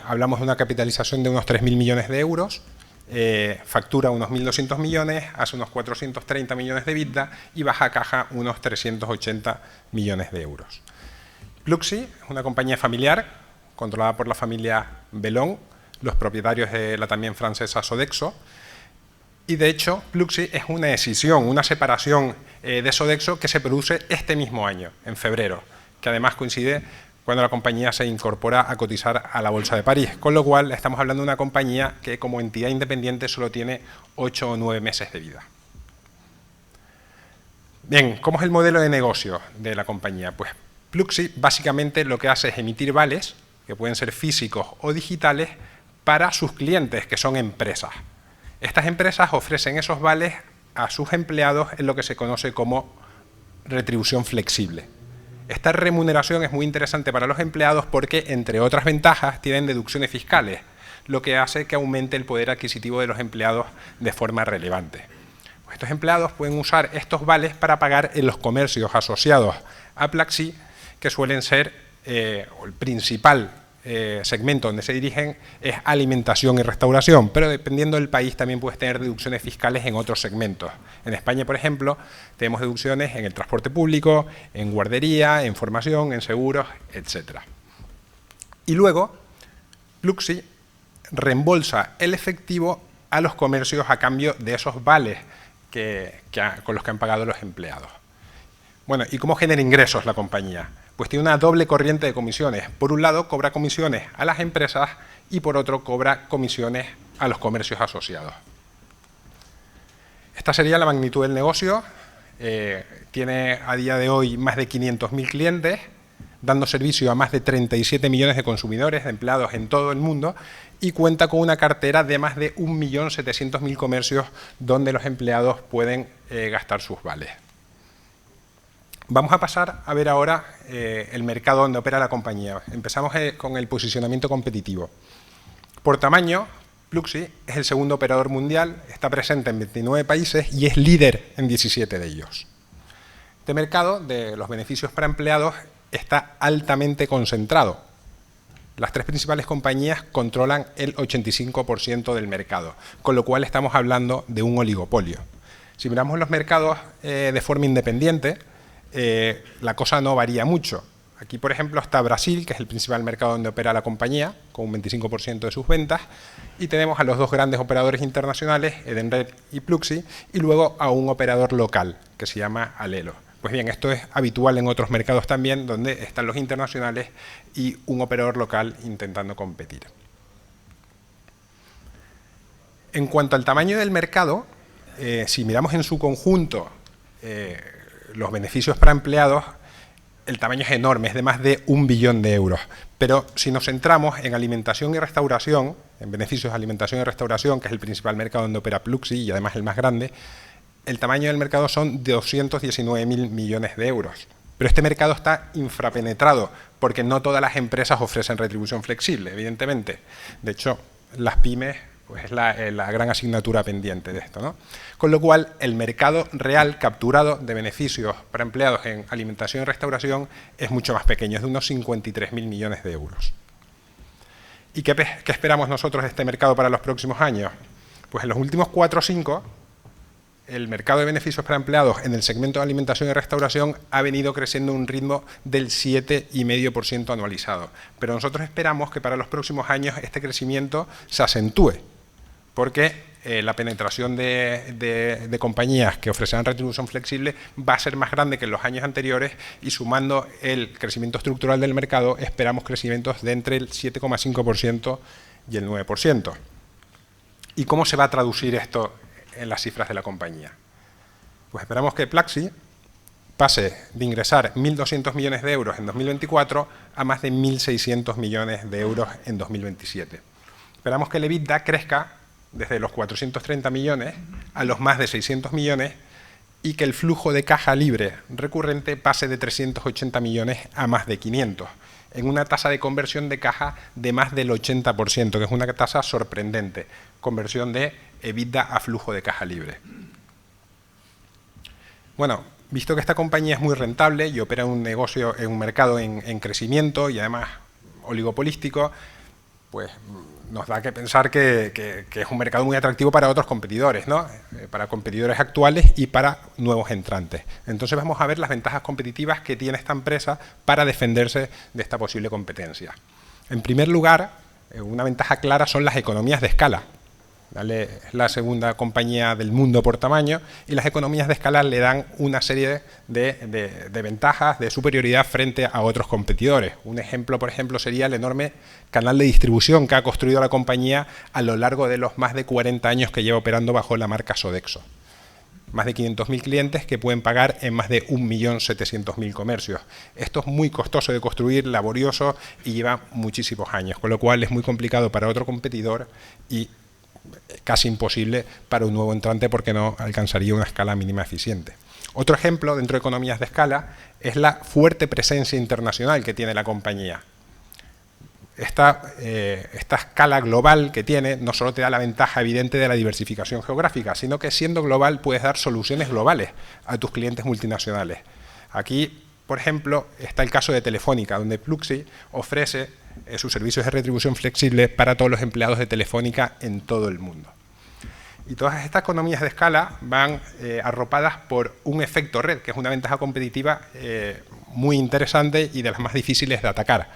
hablamos de una capitalización de unos 3.000 millones de euros, factura unos 1.200 millones, hace unos 430 millones de EBITDA y baja a caja unos 380 millones de euros. Pluxee es una compañía familiar controlada por la familia Bellon, los propietarios de la también francesa Sodexo, y de hecho Pluxee es una escisión, una separación de Sodexo que se produce este mismo año, en febrero, que además coincide cuando la compañía se incorpora a cotizar a la Bolsa de París, con lo cual estamos hablando de una compañía que como entidad independiente solo tiene 8 o 9 meses de vida. Bien, ¿cómo es el modelo de negocio de la compañía? Pues Pluxee básicamente lo que hace es emitir vales, que pueden ser físicos o digitales, para sus clientes, que son empresas. Estas empresas ofrecen esos vales a sus empleados en lo que se conoce como retribución flexible. Esta remuneración es muy interesante para los empleados porque, entre otras ventajas, tienen deducciones fiscales, lo que hace que aumente el poder adquisitivo de los empleados de forma relevante. Pues estos empleados pueden usar estos vales para pagar en los comercios asociados a Pluxee, que suelen ser el principal segmento donde se dirigen es alimentación y restauración, pero dependiendo del país también puedes tener deducciones fiscales en otros segmentos. En España, por ejemplo, tenemos deducciones en el transporte público, en guardería, en formación, en seguros, etc. Y luego, Pluxee reembolsa el efectivo a los comercios a cambio de esos vales con los que han pagado los empleados. Bueno, ¿y cómo genera ingresos la compañía? Pues tiene una doble corriente de comisiones. Por un lado, cobra comisiones a las empresas y por otro, cobra comisiones a los comercios asociados. Esta sería la magnitud del negocio. Tiene a día de hoy más de 500.000 clientes, dando servicio a más de 37 millones de consumidores, de empleados en todo el mundo, y cuenta con una cartera de más de 1.700.000 comercios donde los empleados pueden gastar sus vales. Vamos a pasar a ver ahora el mercado donde opera la compañía. Empezamos con el posicionamiento competitivo. Por tamaño, Pluxee es el segundo operador mundial, está presente en 29 países y es líder en 17 de ellos. Este mercado de los beneficios para empleados está altamente concentrado. Las tres principales compañías controlan el 85% del mercado, con lo cual estamos hablando de un oligopolio. Si miramos los mercados de forma independiente, la cosa no varía mucho. Aquí, por ejemplo, está Brasil, que es el principal mercado donde opera la compañía, con un 25% de sus ventas, y tenemos a los dos grandes operadores internacionales, Edenred y Pluxee, y luego a un operador local, que se llama Alelo. Pues bien, esto es habitual en otros mercados también, donde están los internacionales y un operador local intentando competir. En cuanto al tamaño del mercado, si miramos en su conjunto los beneficios para empleados, el tamaño es enorme, es de más de 1 billón de euros. Pero si nos centramos en alimentación y restauración, en beneficios de alimentación y restauración, que es el principal mercado donde opera Pluxee y además el más grande, el tamaño del mercado son 219.000 millones de euros. Pero este mercado está infrapenetrado, porque no todas las empresas ofrecen retribución flexible, evidentemente. De hecho, las pymes pues es la gran asignatura pendiente de esto, ¿no? Con lo cual, el mercado real capturado de beneficios para empleados en alimentación y restauración es mucho más pequeño, es de unos 53.000 millones de euros. ¿Y qué esperamos nosotros de este mercado para los próximos años? Pues en los últimos 4 o 5, el mercado de beneficios para empleados en el segmento de alimentación y restauración ha venido creciendo a un ritmo del 7,5% anualizado. Pero nosotros esperamos que para los próximos años este crecimiento se acentúe. porque la penetración de compañías que ofrecerán retribución flexible va a ser más grande que en los años anteriores y sumando el crecimiento estructural del mercado esperamos crecimientos de entre el 7,5% y el 9%. ¿Y cómo se va a traducir esto en las cifras de la compañía? Pues esperamos que Pluxee pase de ingresar 1.200 millones de euros en 2024 a más de 1.600 millones de euros en 2027. Esperamos que el EBITDA crezca desde los 430 millones a los más de 600 millones y que el flujo de caja libre recurrente pase de 380 millones a más de 500, en una tasa de conversión de caja de más del 80%, que es una tasa sorprendente, conversión de EBITDA a flujo de caja libre. Bueno, visto que esta compañía es muy rentable y opera un negocio en un mercado en crecimiento y además oligopolístico, pues nos da que pensar que es un mercado muy atractivo para otros competidores, ¿no? Para competidores actuales y para nuevos entrantes. Entonces vamos a ver las ventajas competitivas que tiene esta empresa para defenderse de esta posible competencia. En primer lugar, una ventaja clara son las economías de escala. ¿Vale? Es la segunda compañía del mundo por tamaño y las economías de escala le dan una serie de ventajas, de superioridad frente a otros competidores. Un ejemplo, por ejemplo, sería el enorme canal de distribución que ha construido la compañía a lo largo de los más de 40 años que lleva operando bajo la marca Sodexo. Más de 500.000 clientes que pueden pagar en más de 1.700.000 comercios. Esto es muy costoso de construir, laborioso y lleva muchísimos años, con lo cual es muy complicado para otro competidor y casi imposible para un nuevo entrante porque no alcanzaría una escala mínima eficiente. Otro ejemplo dentro de economías de escala es la fuerte presencia internacional que tiene la compañía. Esta escala global que tiene no solo te da la ventaja evidente de la diversificación geográfica, sino que siendo global puedes dar soluciones globales a tus clientes multinacionales. Aquí, por ejemplo, está el caso de Telefónica, donde Pluxee ofrece sus servicios de retribución flexible para todos los empleados de Telefónica en todo el mundo. Y todas estas economías de escala van arropadas por un efecto red, que es una ventaja competitiva muy interesante y de las más difíciles de atacar.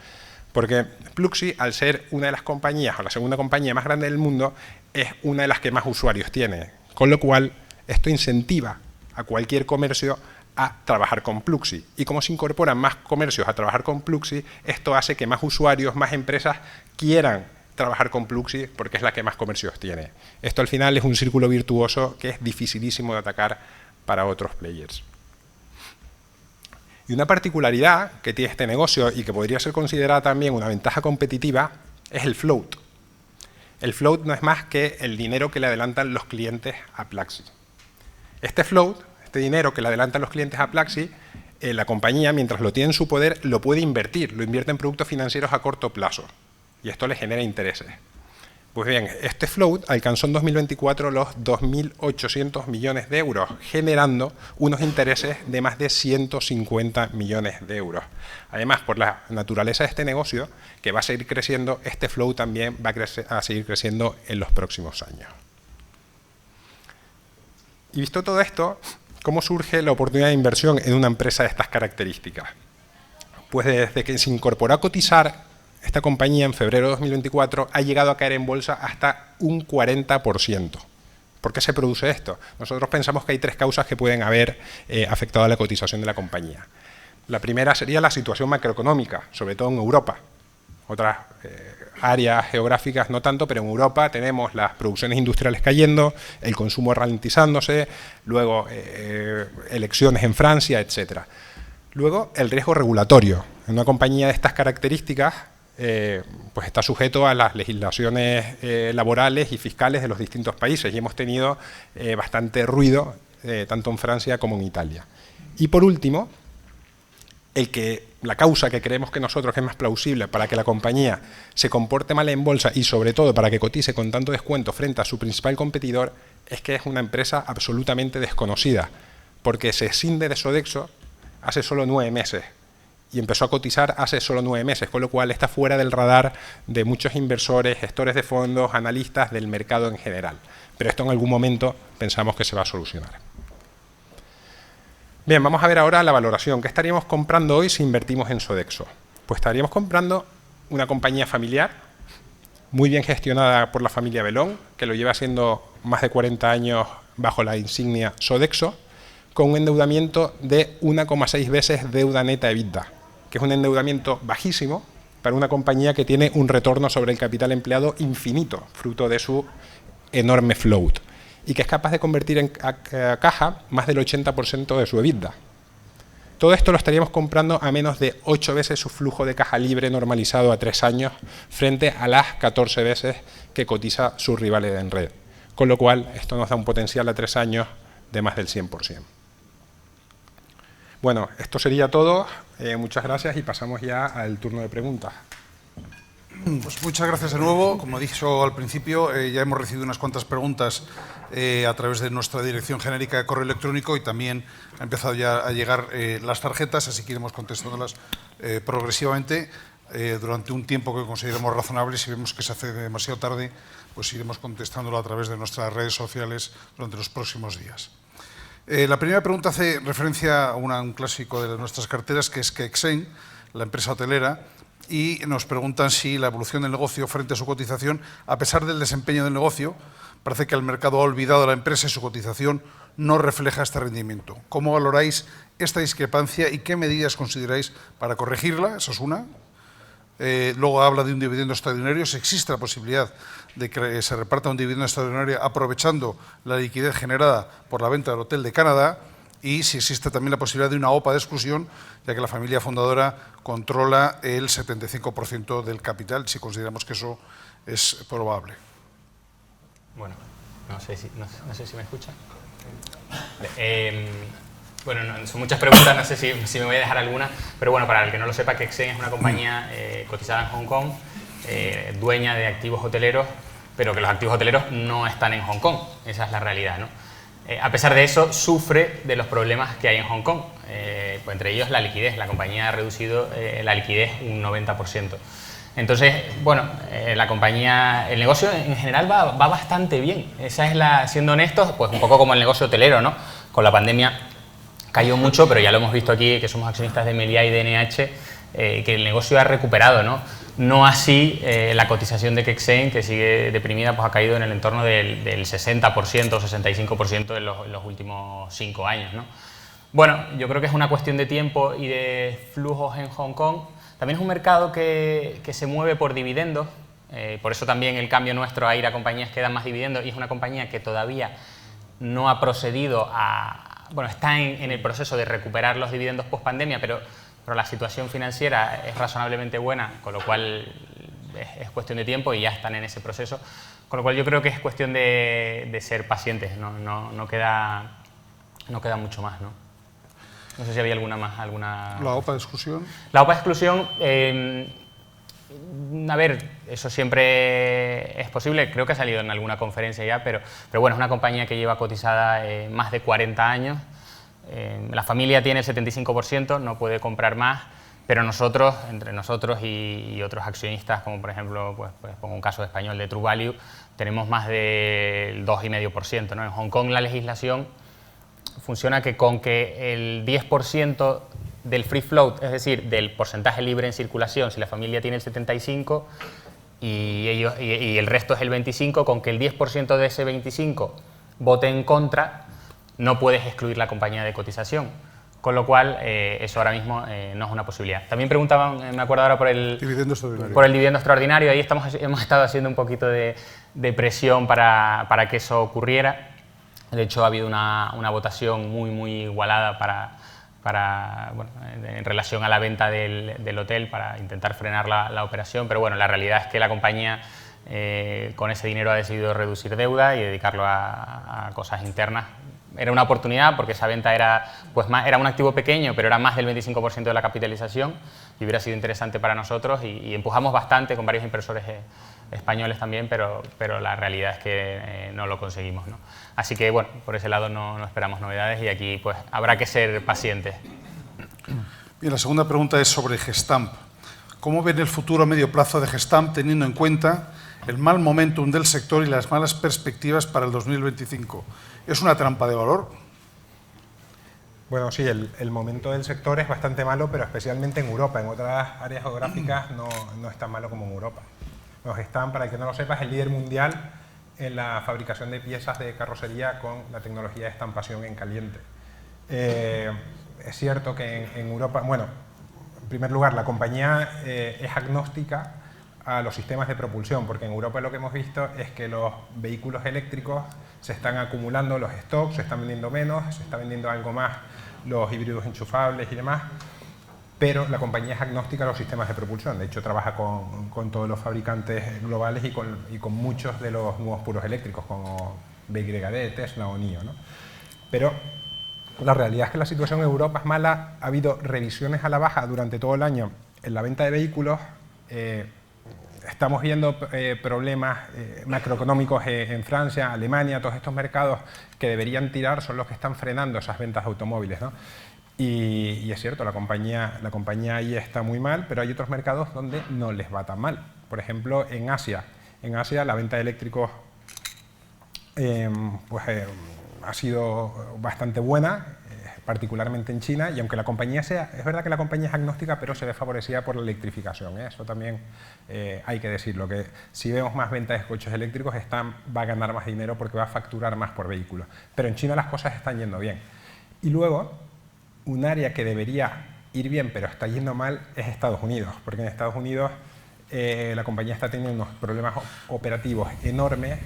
Porque Pluxee, al ser una de las compañías, o la segunda compañía más grande del mundo, es una de las que más usuarios tiene. Con lo cual, esto incentiva a cualquier comercio a trabajar con Pluxee. Y como se incorporan más comercios a trabajar con Pluxee, esto hace que más usuarios, más empresas quieran trabajar con Pluxee porque es la que más comercios tiene. Esto al final es un círculo virtuoso que es dificilísimo de atacar para otros players. Y una particularidad que tiene este negocio y que podría ser considerada también una ventaja competitiva es el float. El float no es más que el dinero que le adelantan los clientes a Pluxee. Este float, este dinero que le adelantan los clientes a Pluxee, la compañía, mientras lo tiene en su poder, lo puede invertir, lo invierte en productos financieros a corto plazo. Y esto le genera intereses. Pues bien, este float alcanzó en 2024 los 2.800 millones de euros, generando unos intereses de más de 150 millones de euros. Además, por la naturaleza de este negocio, que va a seguir creciendo, este float también va a seguir creciendo en los próximos años. Y visto todo esto, ¿cómo surge la oportunidad de inversión en una empresa de estas características? Pues desde que se incorporó a cotizar esta compañía en febrero de 2024 ha llegado a caer en bolsa hasta un 40%. ¿Por qué se produce esto? Nosotros pensamos que hay tres causas que pueden haber afectado a la cotización de la compañía. La primera sería la situación macroeconómica, sobre todo en Europa. Otras áreas geográficas no tanto, pero en Europa tenemos las producciones industriales cayendo, el consumo ralentizándose, luego elecciones en Francia, etc. Luego, el riesgo regulatorio. En una compañía de estas características, pues está sujeto a las legislaciones laborales y fiscales de los distintos países y hemos tenido bastante ruido tanto en Francia como en Italia. Y por último, la causa que creemos que nosotros que es más plausible para que la compañía se comporte mal en bolsa y sobre todo para que cotice con tanto descuento frente a su principal competidor es que es una empresa absolutamente desconocida, porque se escinde de Sodexo hace solo 9 meses. Y empezó a cotizar hace solo 9 meses, con lo cual está fuera del radar de muchos inversores, gestores de fondos, analistas del mercado en general. Pero esto en algún momento pensamos que se va a solucionar. Bien, vamos a ver ahora la valoración. ¿Qué estaríamos comprando hoy si invertimos en Sodexo? Pues estaríamos comprando una compañía familiar, muy bien gestionada por la familia Belón, que lo lleva haciendo más de 40 años bajo la insignia Sodexo, con un endeudamiento de 1,6 veces deuda neta EBITDA, que es un endeudamiento bajísimo para una compañía que tiene un retorno sobre el capital empleado infinito, fruto de su enorme float, y que es capaz de convertir en caja más del 80% de su EBITDA. Todo esto lo estaríamos comprando a menos de 8 veces su flujo de caja libre normalizado a 3 años, frente a las 14 veces que cotiza su rival en red. Con lo cual, esto nos da un potencial a 3 años de más del 100%. Bueno, esto sería todo. Muchas gracias y pasamos ya al turno de preguntas. Pues muchas gracias de nuevo. Como he dicho al principio, ya hemos recibido unas cuantas preguntas a través de nuestra dirección genérica de correo electrónico y también ha empezado ya a llegar las tarjetas, así que iremos contestándolas progresivamente durante un tiempo que consideremos razonable. Si vemos que se hace demasiado tarde, pues iremos contestándolo a través de nuestras redes sociales durante los próximos días. La primera pregunta hace referencia a un clásico de nuestras carteras, que es Kexen, la empresa hotelera, y nos preguntan si la evolución del negocio frente a su cotización, a pesar del desempeño del negocio, parece que el mercado ha olvidado a la empresa y su cotización no refleja este rendimiento. ¿Cómo valoráis esta discrepancia y qué medidas consideráis para corregirla? Esa es una. Luego habla de un dividendo extraordinario. Si existe la posibilidad de que se reparta un dividendo extraordinario aprovechando la liquidez generada por la venta del Hotel de Canadá, y si existe también la posibilidad de una OPA de exclusión, ya que la familia fundadora controla el 75% del capital, si consideramos que eso es probable. Bueno, no sé si me escucha. Bueno, son muchas preguntas, no sé si me voy a dejar alguna, pero bueno, para el que no lo sepa, Kexen es una compañía cotizada en Hong Kong, dueña de activos hoteleros, pero que los activos hoteleros no están en Hong Kong, esa es la realidad, ¿no? A pesar de eso, sufre de los problemas que hay en Hong Kong, pues entre ellos la liquidez. La compañía ha reducido la liquidez un 90%. Entonces, bueno, la compañía, el negocio en general va bastante bien. Esa es siendo honestos, pues un poco como el negocio hotelero, ¿no? Con la pandemia cayó mucho, pero ya lo hemos visto aquí, que somos accionistas de Meliá y de NH, que el negocio ha recuperado, ¿no? No así la cotización de Kexen, que sigue deprimida, pues ha caído en el entorno del 60% o 65% en los últimos 5 años, ¿no? Bueno, yo creo que es una cuestión de tiempo y de flujos en Hong Kong. También es un mercado que se mueve por dividendos, por eso también el cambio nuestro a ir a compañías que dan más dividendos, y es una compañía que todavía no ha procedido bueno, está en el proceso de recuperar los dividendos post pandemia, pero la situación financiera es razonablemente buena, con lo cual es cuestión de tiempo y ya están en ese proceso, con lo cual yo creo que es cuestión de ser pacientes, no queda mucho más, ¿no? No sé si había alguna más. ¿La OPA de exclusión? La OPA de exclusión, a ver, eso siempre es posible, creo que ha salido en alguna conferencia ya, pero bueno, es una compañía que lleva cotizada más de 40 años, la familia tiene el 75%, no puede comprar más, pero nosotros, entre nosotros y otros accionistas, como por ejemplo, pues pongo un caso español de True Value, tenemos más del 2,5%, ¿no? En Hong Kong la legislación funciona con que el 10% del free float, es decir, del porcentaje libre en circulación, si la familia tiene el 75% y el resto es el 25%, con que el 10% de ese 25% vote en contra, no puedes excluir la compañía de cotización, con lo cual eso ahora mismo no es una posibilidad. También preguntaban, me acuerdo ahora por el dividendo extraordinario, ahí hemos estado haciendo un poquito de presión para que eso ocurriera. De hecho, ha habido una votación muy igualada bueno, en relación a la venta del hotel para intentar frenar la operación, pero bueno, la realidad es que la compañía con ese dinero ha decidido reducir deuda y dedicarlo a cosas internas. Era una oportunidad porque esa venta era un activo pequeño, pero era más del 25% de la capitalización y hubiera sido interesante para nosotros y empujamos bastante con varios inversores españoles también, pero la realidad es que no lo conseguimos, ¿no? Así que bueno, por ese lado no esperamos novedades y aquí pues habrá que ser pacientes. Bien, la segunda pregunta es sobre Gestamp. ¿Cómo ven el futuro a medio plazo de Gestamp teniendo en cuenta el mal momentum del sector y las malas perspectivas para el 2025? ¿Es una trampa de valor? Bueno, sí, el momento del sector es bastante malo, pero especialmente en Europa. En otras áreas geográficas no es tan malo como en Europa. Para que no lo sepas, el líder mundial en la fabricación de piezas de carrocería con la tecnología de estampación en caliente. Es cierto que en Europa, bueno, en primer lugar, la compañía es agnóstica a los sistemas de propulsión, porque en Europa lo que hemos visto es que los vehículos eléctricos se están acumulando, los stocks se están vendiendo menos, se está vendiendo algo más los híbridos enchufables y demás, pero la compañía es agnóstica a los sistemas de propulsión. De hecho, trabaja con todos los fabricantes globales y con muchos de los nuevos puros eléctricos, como BYD, Tesla o NIO, ¿no? Pero la realidad es que la situación en Europa es mala. Ha habido revisiones a la baja durante todo el año en la venta de vehículos. Estamos viendo problemas macroeconómicos en Francia, Alemania, todos estos mercados que deberían tirar son los que están frenando esas ventas de automóviles, ¿no? Y es cierto, la compañía ahí está muy mal, pero hay otros mercados donde no les va tan mal. Por ejemplo, en Asia. En Asia la venta de eléctricos ha sido bastante buena, particularmente en China, y aunque la compañía es verdad que la compañía es agnóstica, pero se ve favorecida por la electrificación, ¿eh? Eso también hay que decirlo, que si vemos más ventas de coches eléctricos, va a ganar más dinero porque va a facturar más por vehículo. Pero en China las cosas están yendo bien. Y luego, un área que debería ir bien, pero está yendo mal, es Estados Unidos, porque en Estados Unidos la compañía está teniendo unos problemas operativos enormes,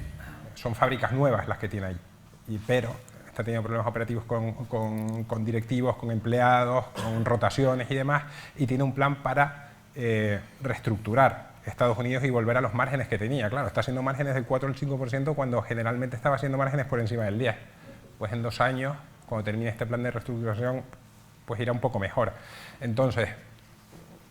son fábricas nuevas las que tiene ahí, pero está teniendo problemas operativos con directivos, con empleados, con rotaciones y demás, y tiene un plan para reestructurar Estados Unidos y volver a los márgenes que tenía. Claro, está haciendo márgenes del 4 al 5% cuando generalmente estaba haciendo márgenes por encima del 10%. Pues en 2 años, cuando termine este plan de reestructuración, pues irá un poco mejor. Entonces,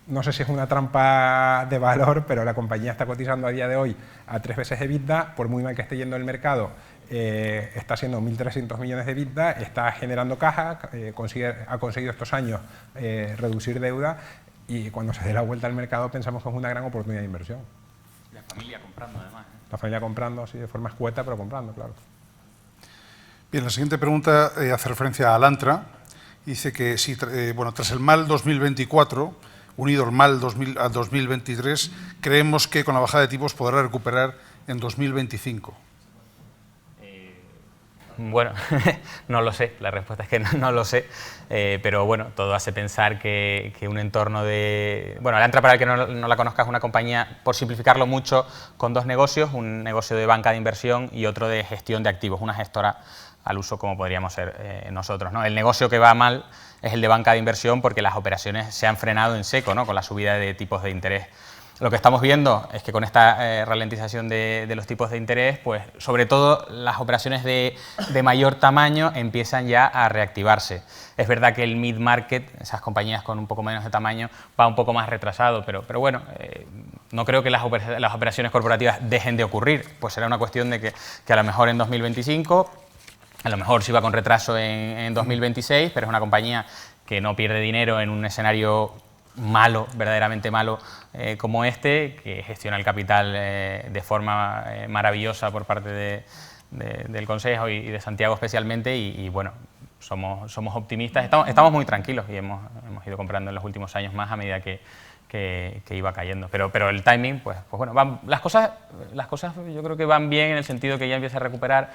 no sé si es una trampa de valor, pero la compañía está cotizando a día de hoy a 3 veces EBITDA, por muy mal que esté yendo el mercado, está haciendo 1.300 millones de EBITDA, está generando caja, ha conseguido estos años reducir deuda, y cuando se dé la vuelta al mercado pensamos que es una gran oportunidad de inversión. La familia comprando además, ¿eh? La familia comprando, sí, de forma escueta, pero comprando, claro. Bien, la siguiente pregunta hace referencia a Alantra. Dice que si, tras el mal 2024, unido al mal 2023, creemos que con la bajada de tipos podrá recuperar en 2025. Bueno, no lo sé, la respuesta es que no lo sé, pero bueno, todo hace pensar que un entorno de... Bueno, Alantra, para el que no la conozca, es una compañía, por simplificarlo mucho, con 2 negocios, un negocio de banca de inversión y otro de gestión de activos, una gestora al uso como podríamos ser nosotros, ¿no? El negocio que va mal es el de banca de inversión porque las operaciones se han frenado en seco, ¿no? Con la subida de tipos de interés. Lo que estamos viendo es que con esta ralentización de los tipos de interés, pues sobre todo las operaciones de mayor tamaño empiezan ya a reactivarse. Es verdad que el mid-market, esas compañías con un poco menos de tamaño, va un poco más retrasado, pero bueno, no creo que las operaciones corporativas dejen de ocurrir, pues será una cuestión de que a lo mejor en 2025, a lo mejor sí va con retraso en 2026, pero es una compañía que no pierde dinero en un escenario malo, verdaderamente malo, como este, que gestiona el capital de forma maravillosa por parte del Consejo y de Santiago especialmente, y bueno, somos optimistas, estamos muy tranquilos y hemos ido comprando en los últimos años más a medida que iba cayendo, pero el timing, pues bueno, las cosas yo creo que van bien en el sentido que ya empieza a recuperar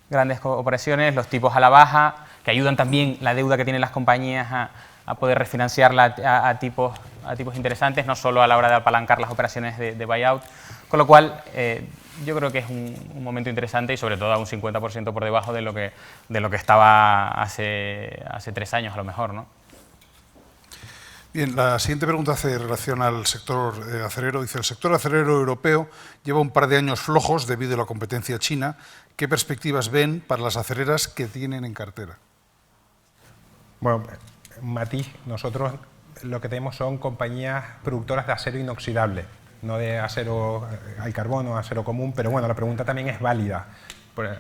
grandes operaciones, los tipos a la baja, que ayudan también la deuda que tienen las compañías a poder refinanciarla a tipos interesantes, no solo a la hora de apalancar las operaciones de buyout, con lo cual yo creo que es un momento interesante y sobre todo a un 50% por debajo de lo que estaba hace 3 años a lo mejor, ¿no? Bien, la siguiente pregunta hace relación al sector acerero. Dice, el sector acerero europeo lleva un par de años flojos debido a la competencia china. ¿Qué perspectivas ven para las acereras que tienen en cartera? Bueno, matiz, nosotros lo que tenemos son compañías productoras de acero inoxidable, no de acero al carbono, acero común, pero bueno, la pregunta también es válida,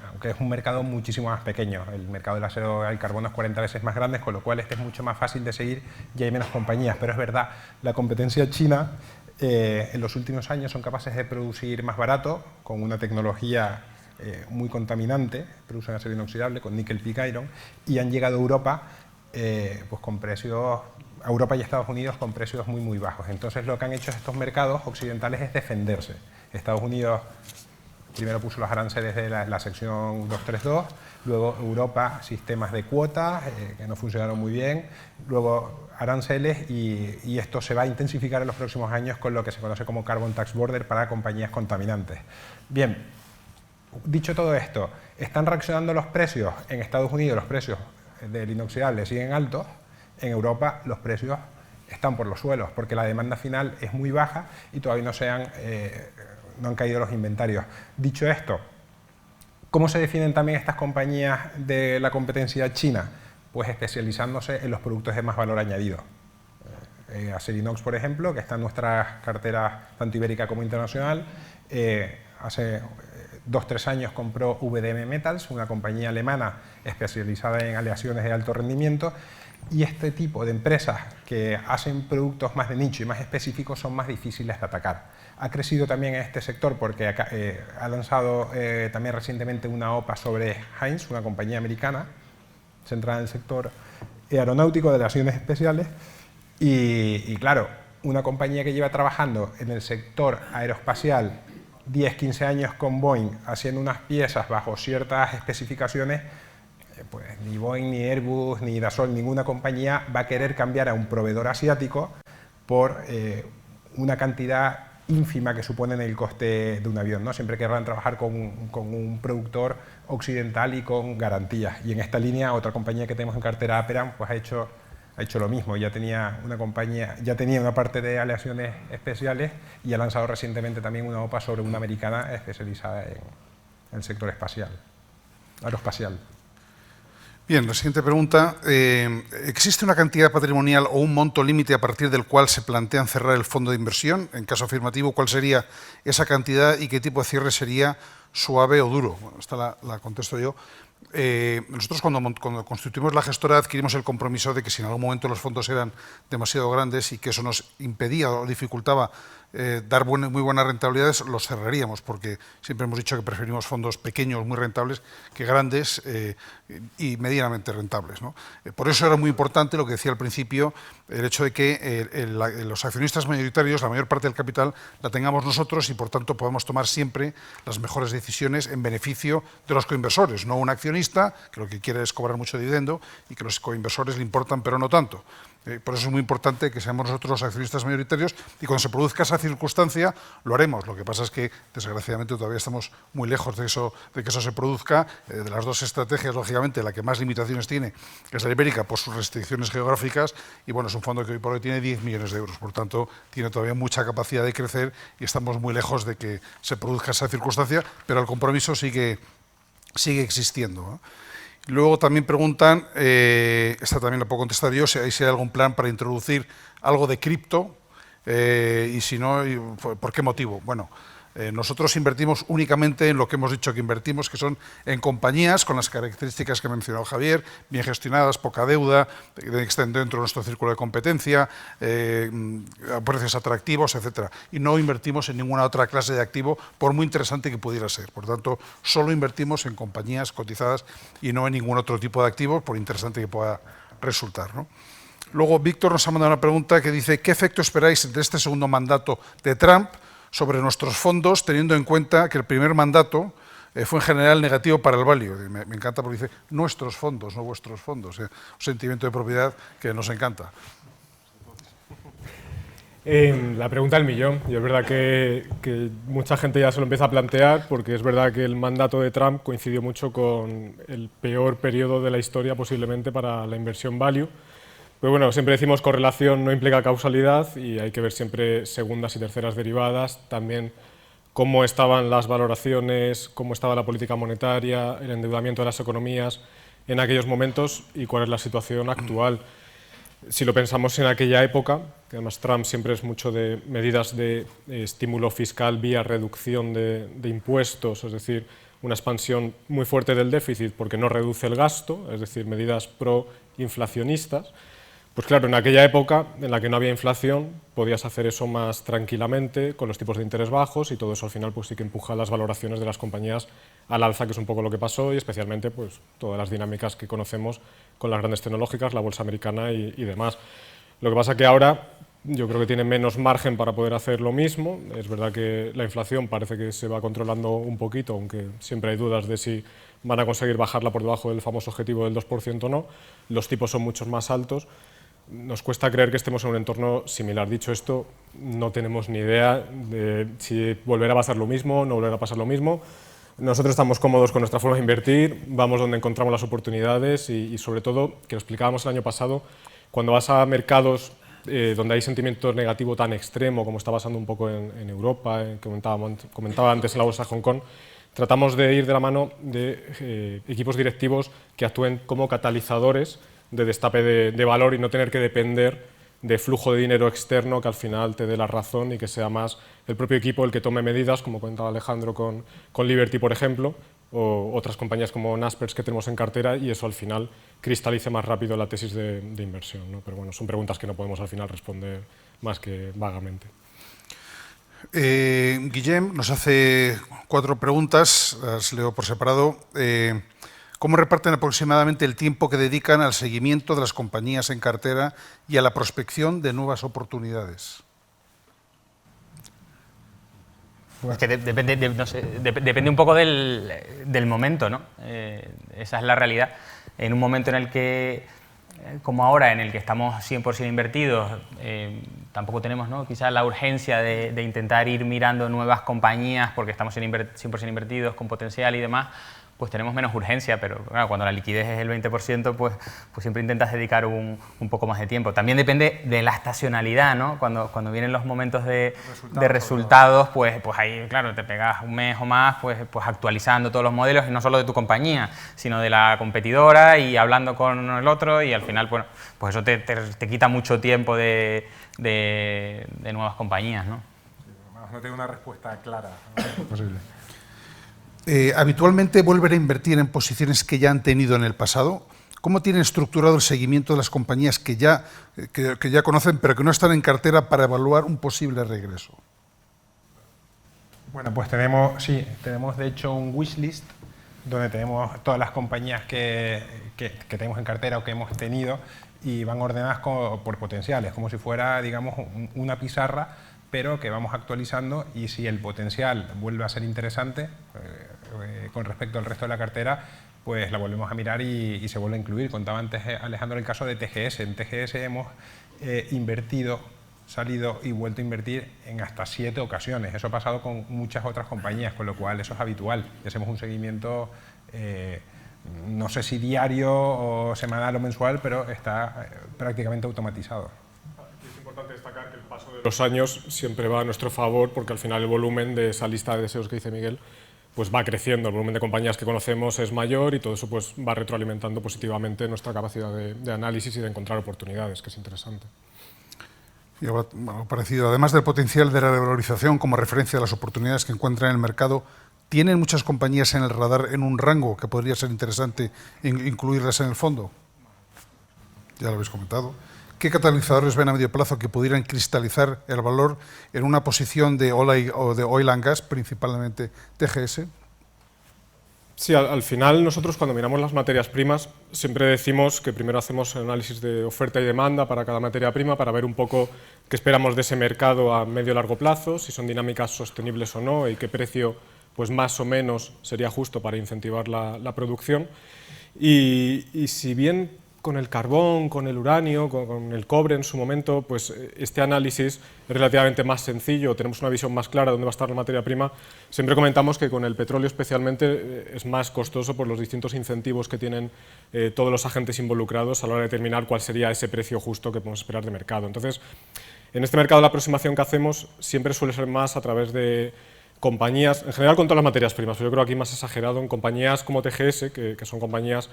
aunque es un mercado muchísimo más pequeño. El mercado del acero al carbono es 40 veces más grande, con lo cual este es mucho más fácil de seguir y hay menos compañías, pero es verdad, la competencia china en los últimos años son capaces de producir más barato, con una tecnología muy contaminante, producen acero inoxidable con nickel pig iron, y han llegado a Europa pues con precios, a Europa y Estados Unidos con precios muy bajos. Entonces lo que han hecho estos mercados occidentales es defenderse. Estados Unidos primero puso los aranceles de la sección 232, luego Europa sistemas de cuotas que no funcionaron muy bien, luego aranceles y esto se va a intensificar en los próximos años con lo que se conoce como Carbon Tax Border para compañías contaminantes. Bien, dicho todo esto, ¿están reaccionando los precios? En Estados Unidos los precios del inoxidable siguen altos, en Europa los precios están por los suelos porque la demanda final es muy baja y todavía no han caído los inventarios. Dicho esto, ¿cómo se definen también estas compañías de la competencia china? Pues especializándose en los productos de más valor añadido. Acerinox, por ejemplo, que está en nuestras carteras tanto ibérica como internacional, hace 2-3 años compró VDM Metals, una compañía alemana especializada en aleaciones de alto rendimiento, y este tipo de empresas que hacen productos más de nicho y más específicos son más difíciles de atacar. Ha crecido también en este sector porque ha lanzado también recientemente una OPA sobre Heinz, una compañía americana centrada en el sector aeronáutico de aleaciones especiales y claro, una compañía que lleva trabajando en el sector aeroespacial 10-15 años con Boeing haciendo unas piezas bajo ciertas especificaciones, pues ni Boeing, ni Airbus, ni Dassault, ninguna compañía va a querer cambiar a un proveedor asiático por una cantidad ínfima que supone en el coste de un avión, ¿no? Siempre querrán trabajar con un productor occidental y con garantías. Y en esta línea, otra compañía que tenemos en cartera, Aperam, pues ha hecho lo mismo. Ya tenía una parte de aleaciones especiales y ha lanzado recientemente también una OPA sobre una americana especializada en el sector aeroespacial. Bien, la siguiente pregunta. ¿Existe una cantidad patrimonial o un monto límite a partir del cual se plantean cerrar el fondo de inversión? En caso afirmativo, ¿cuál sería esa cantidad y qué tipo de cierre sería suave o duro? Bueno, esta la contesto yo. Nosotros cuando constituimos la gestora adquirimos el compromiso de que si en algún momento los fondos eran demasiado grandes y que eso nos impedía o dificultaba dar muy buenas rentabilidades, los cerraríamos, porque siempre hemos dicho que preferimos fondos pequeños, muy rentables, que grandes y medianamente rentables, ¿no? Por eso era muy importante lo que decía al principio, el hecho de que los accionistas mayoritarios, la mayor parte del capital, la tengamos nosotros y por tanto podemos tomar siempre las mejores decisiones en beneficio de los coinversores, no un accionista que lo que quiere es cobrar mucho dividendo y que los coinversores le importan pero no tanto. Por eso es muy importante que seamos nosotros los accionistas mayoritarios y cuando se produzca esa circunstancia lo haremos. Lo que pasa es que desgraciadamente todavía estamos muy lejos de que eso se produzca. De las dos estrategias, lógicamente, la que más limitaciones tiene es la ibérica por sus restricciones geográficas y bueno, es un fondo que hoy por hoy tiene 10 millones de euros. Por tanto, tiene todavía mucha capacidad de crecer y estamos muy lejos de que se produzca esa circunstancia, pero el compromiso sigue existiendo, ¿no? Luego también preguntan, esta también la puedo contestar yo, si hay algún plan para introducir algo de cripto y si no, ¿por qué motivo? Bueno, nosotros invertimos únicamente en lo que hemos dicho que invertimos, que son en compañías con las características que ha mencionado Javier, bien gestionadas, poca deuda, que estén dentro de nuestro círculo de competencia, a precios atractivos, etcétera. Y no invertimos en ninguna otra clase de activo, por muy interesante que pudiera ser. Por tanto, solo invertimos en compañías cotizadas y no en ningún otro tipo de activos, por interesante que pueda resultar, ¿no? Luego, Víctor nos ha mandado una pregunta que dice, ¿qué efecto esperáis de este segundo mandato de Trump sobre nuestros fondos, teniendo en cuenta que el primer mandato fue en general negativo para el value? Me encanta porque dice nuestros fondos, no vuestros fondos. Un sentimiento de propiedad que nos encanta. La pregunta del millón, y es verdad que mucha gente ya se lo empieza a plantear, porque es verdad que el mandato de Trump coincidió mucho con el peor periodo de la historia posiblemente para la inversión value. Pero bueno, siempre decimos correlación no implica causalidad y hay que ver siempre segundas y terceras derivadas, también cómo estaban las valoraciones, cómo estaba la política monetaria, el endeudamiento de las economías en aquellos momentos y cuál es la situación actual. Si lo pensamos en aquella época, que además Trump siempre es mucho de medidas de estímulo fiscal vía reducción de impuestos, es decir, una expansión muy fuerte del déficit porque no reduce el gasto, es decir, medidas proinflacionistas. Pues claro, en aquella época en la que no había inflación, podías hacer eso más tranquilamente, con los tipos de interés bajos y todo eso al final pues sí que empuja las valoraciones de las compañías al alza, que es un poco lo que pasó y especialmente pues todas las dinámicas que conocemos con las grandes tecnológicas, la bolsa americana y demás. Lo que pasa que ahora yo creo que tiene menos margen para poder hacer lo mismo. Es verdad que la inflación parece que se va controlando un poquito, aunque siempre hay dudas de si van a conseguir bajarla por debajo del famoso objetivo del 2% o no. Los tipos son mucho más altos. Nos cuesta creer que estemos en un entorno similar. Dicho esto, no tenemos ni idea de si volverá a pasar lo mismo o no volverá a pasar lo mismo. Nosotros estamos cómodos con nuestra forma de invertir, vamos donde encontramos las oportunidades y sobre todo, que lo explicábamos el año pasado, cuando vas a mercados donde hay sentimiento negativo tan extremo como está pasando un poco en Europa, comentaba antes en la bolsa de Hong Kong, tratamos de ir de la mano de equipos directivos que actúen como catalizadores de destape de valor y no tener que depender de flujo de dinero externo que al final te dé la razón y que sea más el propio equipo el que tome medidas, como comentaba Alejandro con Liberty, por ejemplo, o otras compañías como Naspers que tenemos en cartera, y eso al final cristalice más rápido la tesis de inversión, ¿no? Pero bueno, son preguntas que no podemos al final responder más que vagamente. Guillem nos hace 4 preguntas, las leo por separado. ¿Cómo reparten aproximadamente el tiempo que dedican al seguimiento de las compañías en cartera y a la prospección de nuevas oportunidades? Es que depende, no sé, depende un poco del momento, ¿no? Esa es la realidad. En un momento en el que, como ahora, en el que estamos 100% invertidos, tampoco tenemos, ¿no?, quizás la urgencia de intentar ir mirando nuevas compañías porque estamos 100% invertidos con potencial y demás, pues tenemos menos urgencia, pero claro, cuando la liquidez es el 20%, pues siempre intentas dedicar un poco más de tiempo. También depende de la estacionalidad, ¿no? Cuando vienen los momentos de resultados, pues ahí, claro, te pegas un mes o más pues actualizando todos los modelos, y no solo de tu compañía, sino de la competidora y hablando con el otro, y al final, bueno, pues eso te quita mucho tiempo de nuevas compañías, ¿no? No tengo una respuesta clara, ¿no? Es posible. ¿Habitualmente vuelven a invertir en posiciones que ya han tenido en el pasado? ¿Cómo tienen estructurado el seguimiento de las compañías que ya conocen pero que no están en cartera para evaluar un posible regreso? Bueno, pues tenemos de hecho un wishlist donde tenemos todas las compañías que tenemos en cartera o que hemos tenido, y van ordenadas por potenciales, como si fuera, digamos, una pizarra, pero que vamos actualizando, y si el potencial vuelve a ser interesante con respecto al resto de la cartera, pues la volvemos a mirar y se vuelve a incluir. Contaba antes Alejandro el caso de TGS. En TGS hemos invertido, salido y vuelto a invertir en hasta 7 ocasiones. Eso ha pasado con muchas otras compañías, con lo cual eso es habitual. Y hacemos un seguimiento, no sé si diario o semanal o mensual, pero está prácticamente automatizado. Es importante destacar que el paso de los años siempre va a nuestro favor, porque al final el volumen de esa lista de deseos que dice Miguel pues va creciendo, el volumen de compañías que conocemos es mayor, y todo eso pues va retroalimentando positivamente nuestra capacidad de análisis y de encontrar oportunidades, que es interesante. Y algo parecido, además del potencial de la revalorización como referencia a las oportunidades que encuentran en el mercado, ¿tienen muchas compañías en el radar en un rango que podría ser interesante incluirlas en el fondo? Ya lo habéis comentado. ¿Qué catalizadores ven a medio plazo que pudieran cristalizar el valor en una posición de oil and gas, principalmente TGS? Sí, al final nosotros cuando miramos las materias primas siempre decimos que primero hacemos análisis de oferta y demanda para cada materia prima, para ver un poco qué esperamos de ese mercado a medio y largo plazo, si son dinámicas sostenibles o no, y qué precio pues más o menos sería justo para incentivar la producción. Y si bien con el carbón, con el uranio, con el cobre en su momento, pues este análisis es relativamente más sencillo, tenemos una visión más clara de dónde va a estar la materia prima. Siempre comentamos que con el petróleo especialmente es más costoso por los distintos incentivos que tienen todos los agentes involucrados a la hora de determinar cuál sería ese precio justo que podemos esperar de mercado. Entonces, en este mercado la aproximación que hacemos siempre suele ser más a través de compañías, en general con todas las materias primas, pero yo creo que aquí más exagerado, en compañías como TGS, que son compañías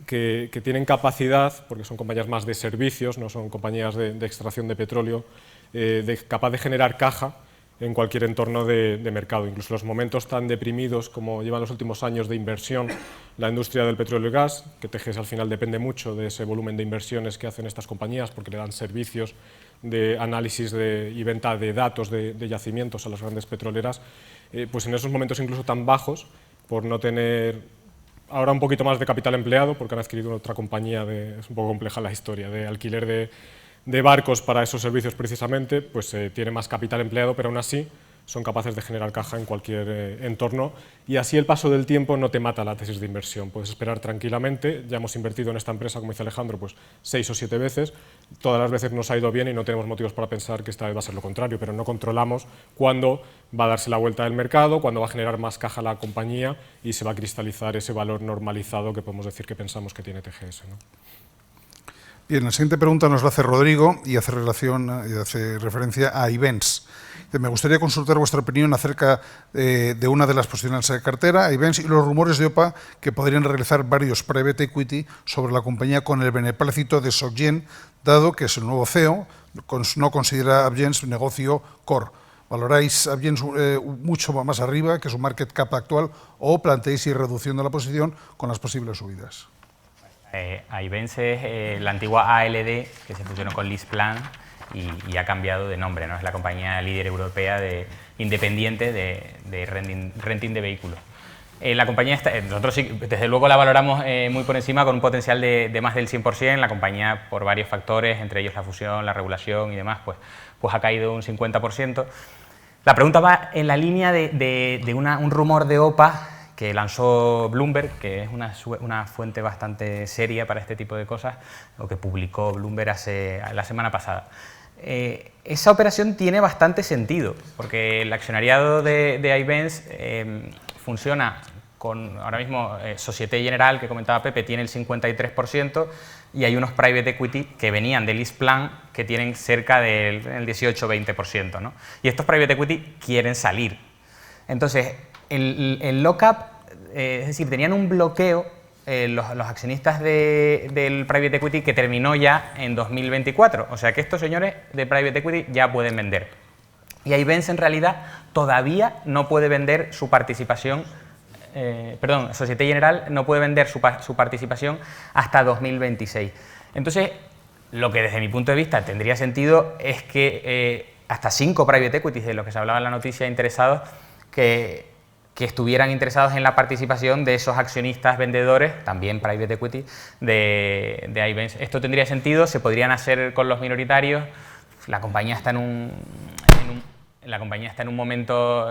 que tienen capacidad, porque son compañías más de servicios, no son compañías de extracción de petróleo, capaz de generar caja en cualquier entorno de mercado. Incluso los momentos tan deprimidos como llevan los últimos años de inversión la industria del petróleo y gas, que TGS al final depende mucho de ese volumen de inversiones que hacen estas compañías, porque le dan servicios de análisis y venta de datos de yacimientos a las grandes petroleras, pues en esos momentos incluso tan bajos, por no tener ahora un poquito más de capital empleado, porque han adquirido otra compañía, es un poco compleja la historia, de alquiler de barcos para esos servicios precisamente, pues tiene más capital empleado, pero aún así son capaces de generar caja en cualquier entorno, y así el paso del tiempo no te mata la tesis de inversión. Puedes esperar tranquilamente. Ya hemos invertido en esta empresa, como dice Alejandro, pues 6 o 7 veces. Todas las veces nos ha ido bien y no tenemos motivos para pensar que esta vez va a ser lo contrario, pero no controlamos cuándo va a darse la vuelta del mercado, cuándo va a generar más caja la compañía y se va a cristalizar ese valor normalizado que podemos decir que pensamos que tiene TGS, ¿no? Bien, la siguiente pregunta nos la hace Rodrigo y hace referencia a Ayvens. Me gustaría consultar vuestra opinión acerca de una de las posiciones de cartera, Ayvens, y los rumores de OPA que podrían realizar varios private equity sobre la compañía con el beneplácito de SocGen, dado que es el nuevo CEO, no considera a Ayvens un negocio core. ¿Valoráis a Ayvens mucho más arriba que su market cap actual o planteáis ir reduciendo la posición con las posibles subidas? Ayvens es la antigua ALD que se fusionó con LeasePlan y ha cambiado de nombre, ¿no? Es la compañía líder europea independiente de renting de vehículos. La compañía nosotros sí, desde luego la valoramos muy por encima, con un potencial de más del 100%. La compañía, por varios factores, entre ellos la fusión, la regulación y demás, pues ha caído un 50%. La pregunta va en la línea de un rumor de OPA que lanzó Bloomberg, que es una fuente bastante seria para este tipo de cosas, o que publicó Bloomberg la semana pasada. Esa operación tiene bastante sentido, porque el accionariado de Ayvens funciona con, ahora mismo, Société Générale, que comentaba Pepe, tiene el 53%, y hay unos private equity que venían de LeasePlan que tienen cerca del 18-20%, ¿no? Y estos private equity quieren salir. Entonces, el lock-up, es decir, tenían un bloqueo los accionistas del private equity que terminó ya en 2024. O sea que estos señores de private equity ya pueden vender. Y Ayvens en realidad todavía no puede vender su participación, Société Générale no puede vender su participación hasta 2026. Entonces, lo que desde mi punto de vista tendría sentido es que hasta 5 private equities, de los que se hablaba en la noticia, interesados, que estuvieran interesados en la participación de esos accionistas vendedores, también private equity, de Ayvens. Esto tendría sentido, se podrían hacer con los minoritarios. La compañía está en un momento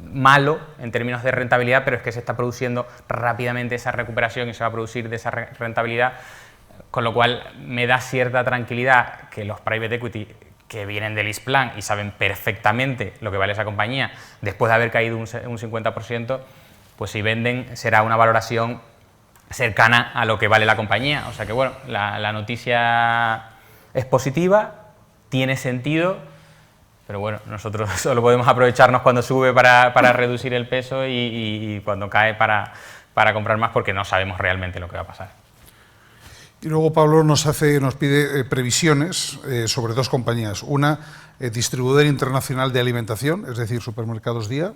malo en términos de rentabilidad, pero es que se está produciendo rápidamente esa recuperación y se va a producir de esa rentabilidad, con lo cual me da cierta tranquilidad que los private equity que vienen de LeasePlan y saben perfectamente lo que vale esa compañía, después de haber caído un 50%, pues si venden será una valoración cercana a lo que vale la compañía. O sea que bueno, la noticia es positiva, tiene sentido, pero bueno, nosotros solo podemos aprovecharnos cuando sube para reducir el peso y cuando cae para comprar más, porque no sabemos realmente lo que va a pasar. Y luego Pablo nos pide previsiones sobre 2 compañías. Una, distribuidor internacional de alimentación, es decir, Supermercados Día.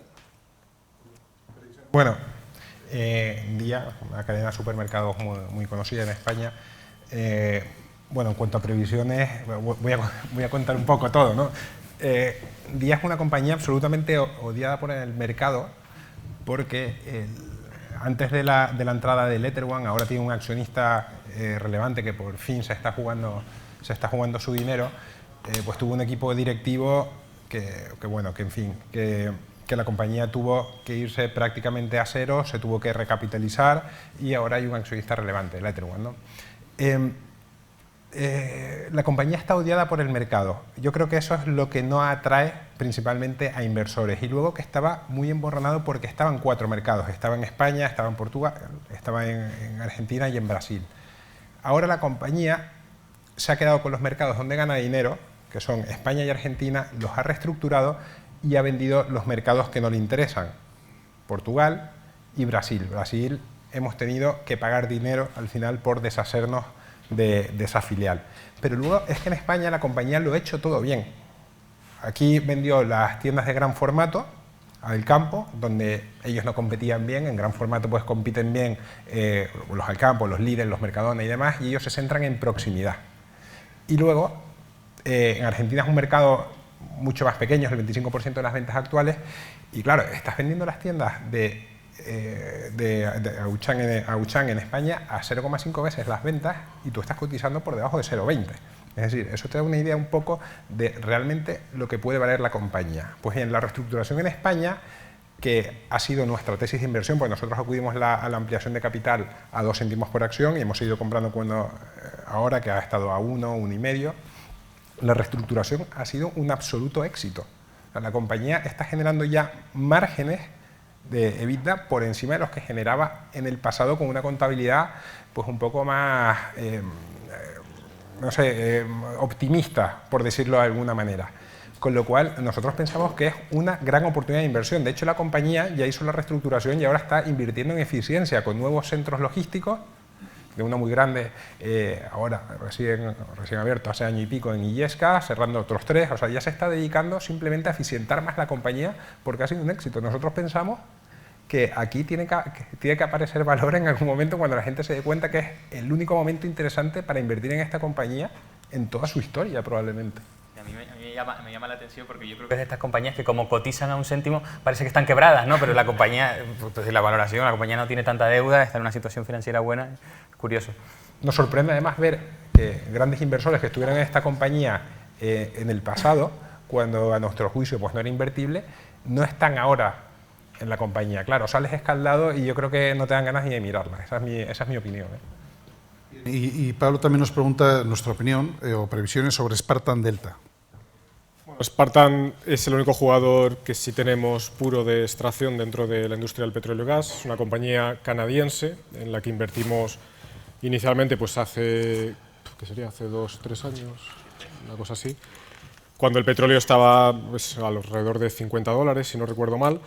Bueno, Día, una cadena de supermercados muy conocida en España. Bueno, en cuanto a previsiones, voy a contar un poco todo, ¿no? Día es una compañía absolutamente odiada por el mercado, porque antes de la entrada de LetterOne, ahora tiene un accionista relevante que por fin se está jugando su dinero. Pues tuvo un equipo directivo que la compañía tuvo que irse prácticamente a cero, se tuvo que recapitalizar y ahora hay un accionista relevante, LetterOne, ¿no? La compañía está odiada por el mercado. Yo creo que eso es lo que no atrae principalmente a inversores. Y luego que estaba muy emborronado porque estaba en 4 mercados. Estaba en España, estaba en Portugal, estaba en Argentina y en Brasil. Ahora la compañía se ha quedado con los mercados donde gana dinero, que son España y Argentina, los ha reestructurado y ha vendido los mercados que no le interesan, Portugal y Brasil. Brasil hemos tenido que pagar dinero al final por deshacernos de esa filial. Pero luego es que en España la compañía lo ha hecho todo bien. Aquí vendió las tiendas de gran formato al campo, donde ellos no competían bien. En gran formato pues compiten bien los al campo, los Lidl, los Mercadona y demás, y ellos se centran en proximidad. Y luego, en Argentina es un mercado mucho más pequeño, es el 25% de las ventas actuales, y claro, estás vendiendo las tiendas de Auchan en España a 0,5 veces las ventas y tú estás cotizando por debajo de 0,20. Es decir, eso te da una idea un poco de realmente lo que puede valer la compañía. Pues en la reestructuración en España, que ha sido nuestra tesis de inversión, pues nosotros acudimos a la ampliación de capital a 2 céntimos por acción y hemos seguido comprando cuando ahora que ha estado a 1, 1,5. La reestructuración ha sido un absoluto éxito. O sea, la compañía está generando ya márgenes de EBITDA por encima de los que generaba en el pasado con una contabilidad pues un poco más, no sé, optimista, por decirlo de alguna manera. Con lo cual, nosotros pensamos que es una gran oportunidad de inversión. De hecho, la compañía ya hizo la reestructuración y ahora está invirtiendo en eficiencia con nuevos centros logísticos, de uno muy grande, ahora recién abierto hace año y pico en Illescas, cerrando otros 3. O sea, ya se está dedicando simplemente a eficientar más la compañía porque ha sido un éxito. Nosotros pensamos que aquí tiene que aparecer valor en algún momento cuando la gente se dé cuenta que es el único momento interesante para invertir en esta compañía en toda su historia, probablemente. A mí me llama la atención porque yo creo que es de estas compañías que como cotizan a 1 céntimo parece que están quebradas, ¿no? Pero la compañía, pues la valoración, la compañía no tiene tanta deuda, está en una situación financiera buena, curioso. Nos sorprende además ver que grandes inversores que estuvieron en esta compañía en el pasado, cuando a nuestro juicio pues no era invertible, no están ahora en la compañía. Claro, sales escaldado y yo creo que no te dan ganas ni de mirarla, esa es mi opinión. Y Pablo también nos pregunta nuestra opinión o previsiones sobre Spartan Delta. Spartan es el único jugador que sí tenemos puro de extracción dentro de la industria del petróleo y gas. Es una compañía canadiense en la que invertimos inicialmente pues hace 2 o 3 años, una cosa así, cuando el petróleo estaba pues, alrededor de $50, si no recuerdo mal,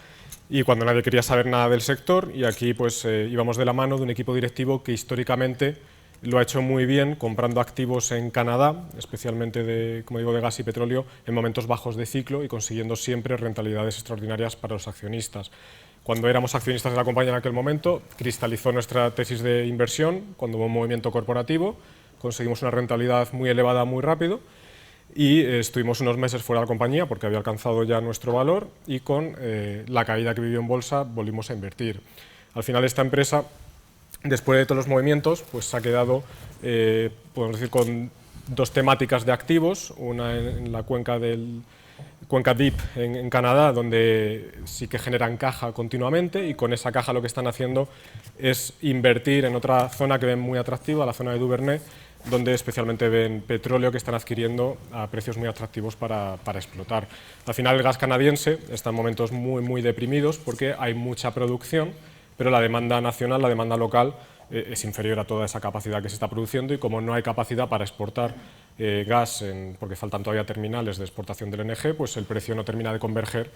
y cuando nadie quería saber nada del sector, y aquí pues íbamos de la mano de un equipo directivo que históricamente lo ha hecho muy bien comprando activos en Canadá, especialmente de gas y petróleo, en momentos bajos de ciclo y consiguiendo siempre rentabilidades extraordinarias para los accionistas. Cuando éramos accionistas de la compañía en aquel momento, cristalizó nuestra tesis de inversión, cuando hubo un movimiento corporativo, conseguimos una rentabilidad muy elevada muy rápido y estuvimos unos meses fuera de la compañía porque había alcanzado ya nuestro valor y con la caída que vivió en bolsa volvimos a invertir. Al final esta empresa, después de todos los movimientos, pues se ha quedado, podemos decir, con 2 temáticas de activos, una en la cuenca Deep en Canadá, donde sí que generan caja continuamente y con esa caja lo que están haciendo es invertir en otra zona que ven muy atractiva, la zona de Duvernay, donde especialmente ven petróleo que están adquiriendo a precios muy atractivos para explotar. Al final el gas canadiense está en momentos muy deprimidos porque hay mucha producción, pero la demanda nacional, la demanda local, es inferior a toda esa capacidad que se está produciendo y como no hay capacidad para exportar gas, porque faltan todavía terminales de exportación del LNG, pues el precio no termina de converger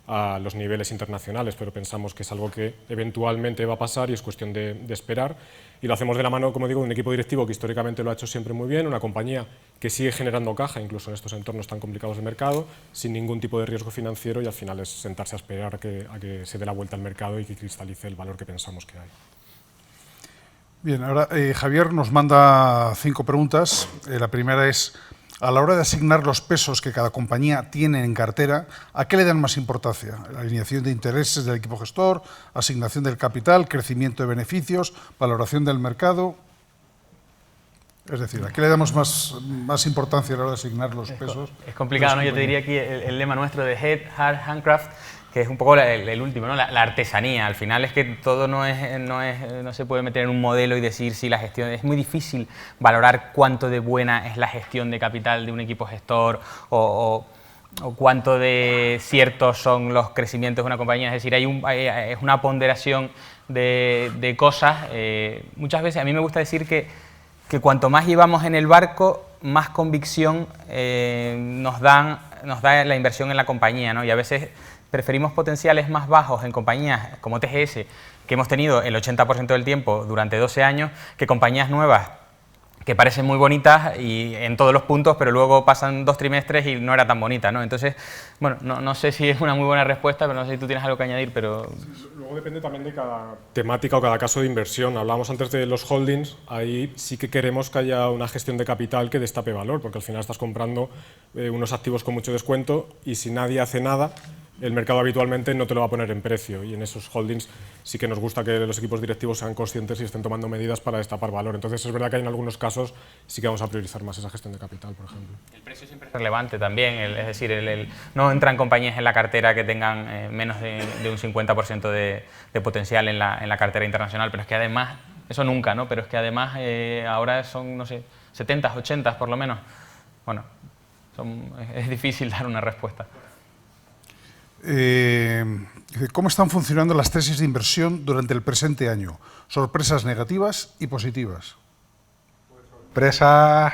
a los niveles internacionales, pero pensamos que es algo que eventualmente va a pasar y es cuestión de esperar. Y lo hacemos de la mano, como digo, de un equipo directivo que históricamente lo ha hecho siempre muy bien, una compañía que sigue generando caja, incluso en estos entornos tan complicados de mercado, sin ningún tipo de riesgo financiero y al final es sentarse a esperar a que se dé la vuelta al mercado y que cristalice el valor que pensamos que hay. Bien, ahora Javier nos manda 5 preguntas. La primera es, a la hora de asignar los pesos que cada compañía tiene en cartera, ¿a qué le dan más importancia? ¿La alineación de intereses del equipo gestor, asignación del capital, crecimiento de beneficios, valoración del mercado? Es decir, ¿a qué le damos más importancia a la hora de asignar los pesos? Es complicado, ¿no? Yo te diría aquí el lema nuestro de Head, Heart, Handcraft, que es un poco el último, ¿no? La artesanía. Al final es que todo no se puede meter en un modelo y decir si la gestión... Es muy difícil valorar cuánto de buena es la gestión de capital de un equipo gestor o cuánto de ciertos son los crecimientos de una compañía. Es decir, es una ponderación de cosas. Muchas veces a mí me gusta decir que cuanto más llevamos en el barco, más convicción nos da la inversión en la compañía, ¿no? Y a veces preferimos potenciales más bajos en compañías como TGS, que hemos tenido el 80% del tiempo durante 12 años, que compañías nuevas que parecen muy bonitas y en todos los puntos, pero luego pasan 2 trimestres y no era tan bonita, ¿no? Entonces, bueno, no sé si es una muy buena respuesta, pero no sé si tú tienes algo que añadir, pero... Luego depende también de cada temática o cada caso de inversión. Hablábamos antes de los holdings, ahí sí que queremos que haya una gestión de capital que destape valor, porque al final estás comprando unos activos con mucho descuento y si nadie hace nada, el mercado habitualmente no te lo va a poner en precio, y en esos holdings sí que nos gusta que los equipos directivos sean conscientes y estén tomando medidas para destapar valor. Entonces es verdad que en algunos casos sí que vamos a priorizar más esa gestión de capital, por ejemplo. El precio siempre es relevante también, es decir, no entran compañías en la cartera que tengan menos de un 50% de potencial en la cartera internacional, pero es que además, eso nunca, ¿no? Pero es que además ahora son, no sé, 70, 80 por lo menos. Bueno, es difícil dar una respuesta. ¿Cómo están funcionando las tesis de inversión durante el presente año? Sorpresas negativas y positivas. Sorpresas,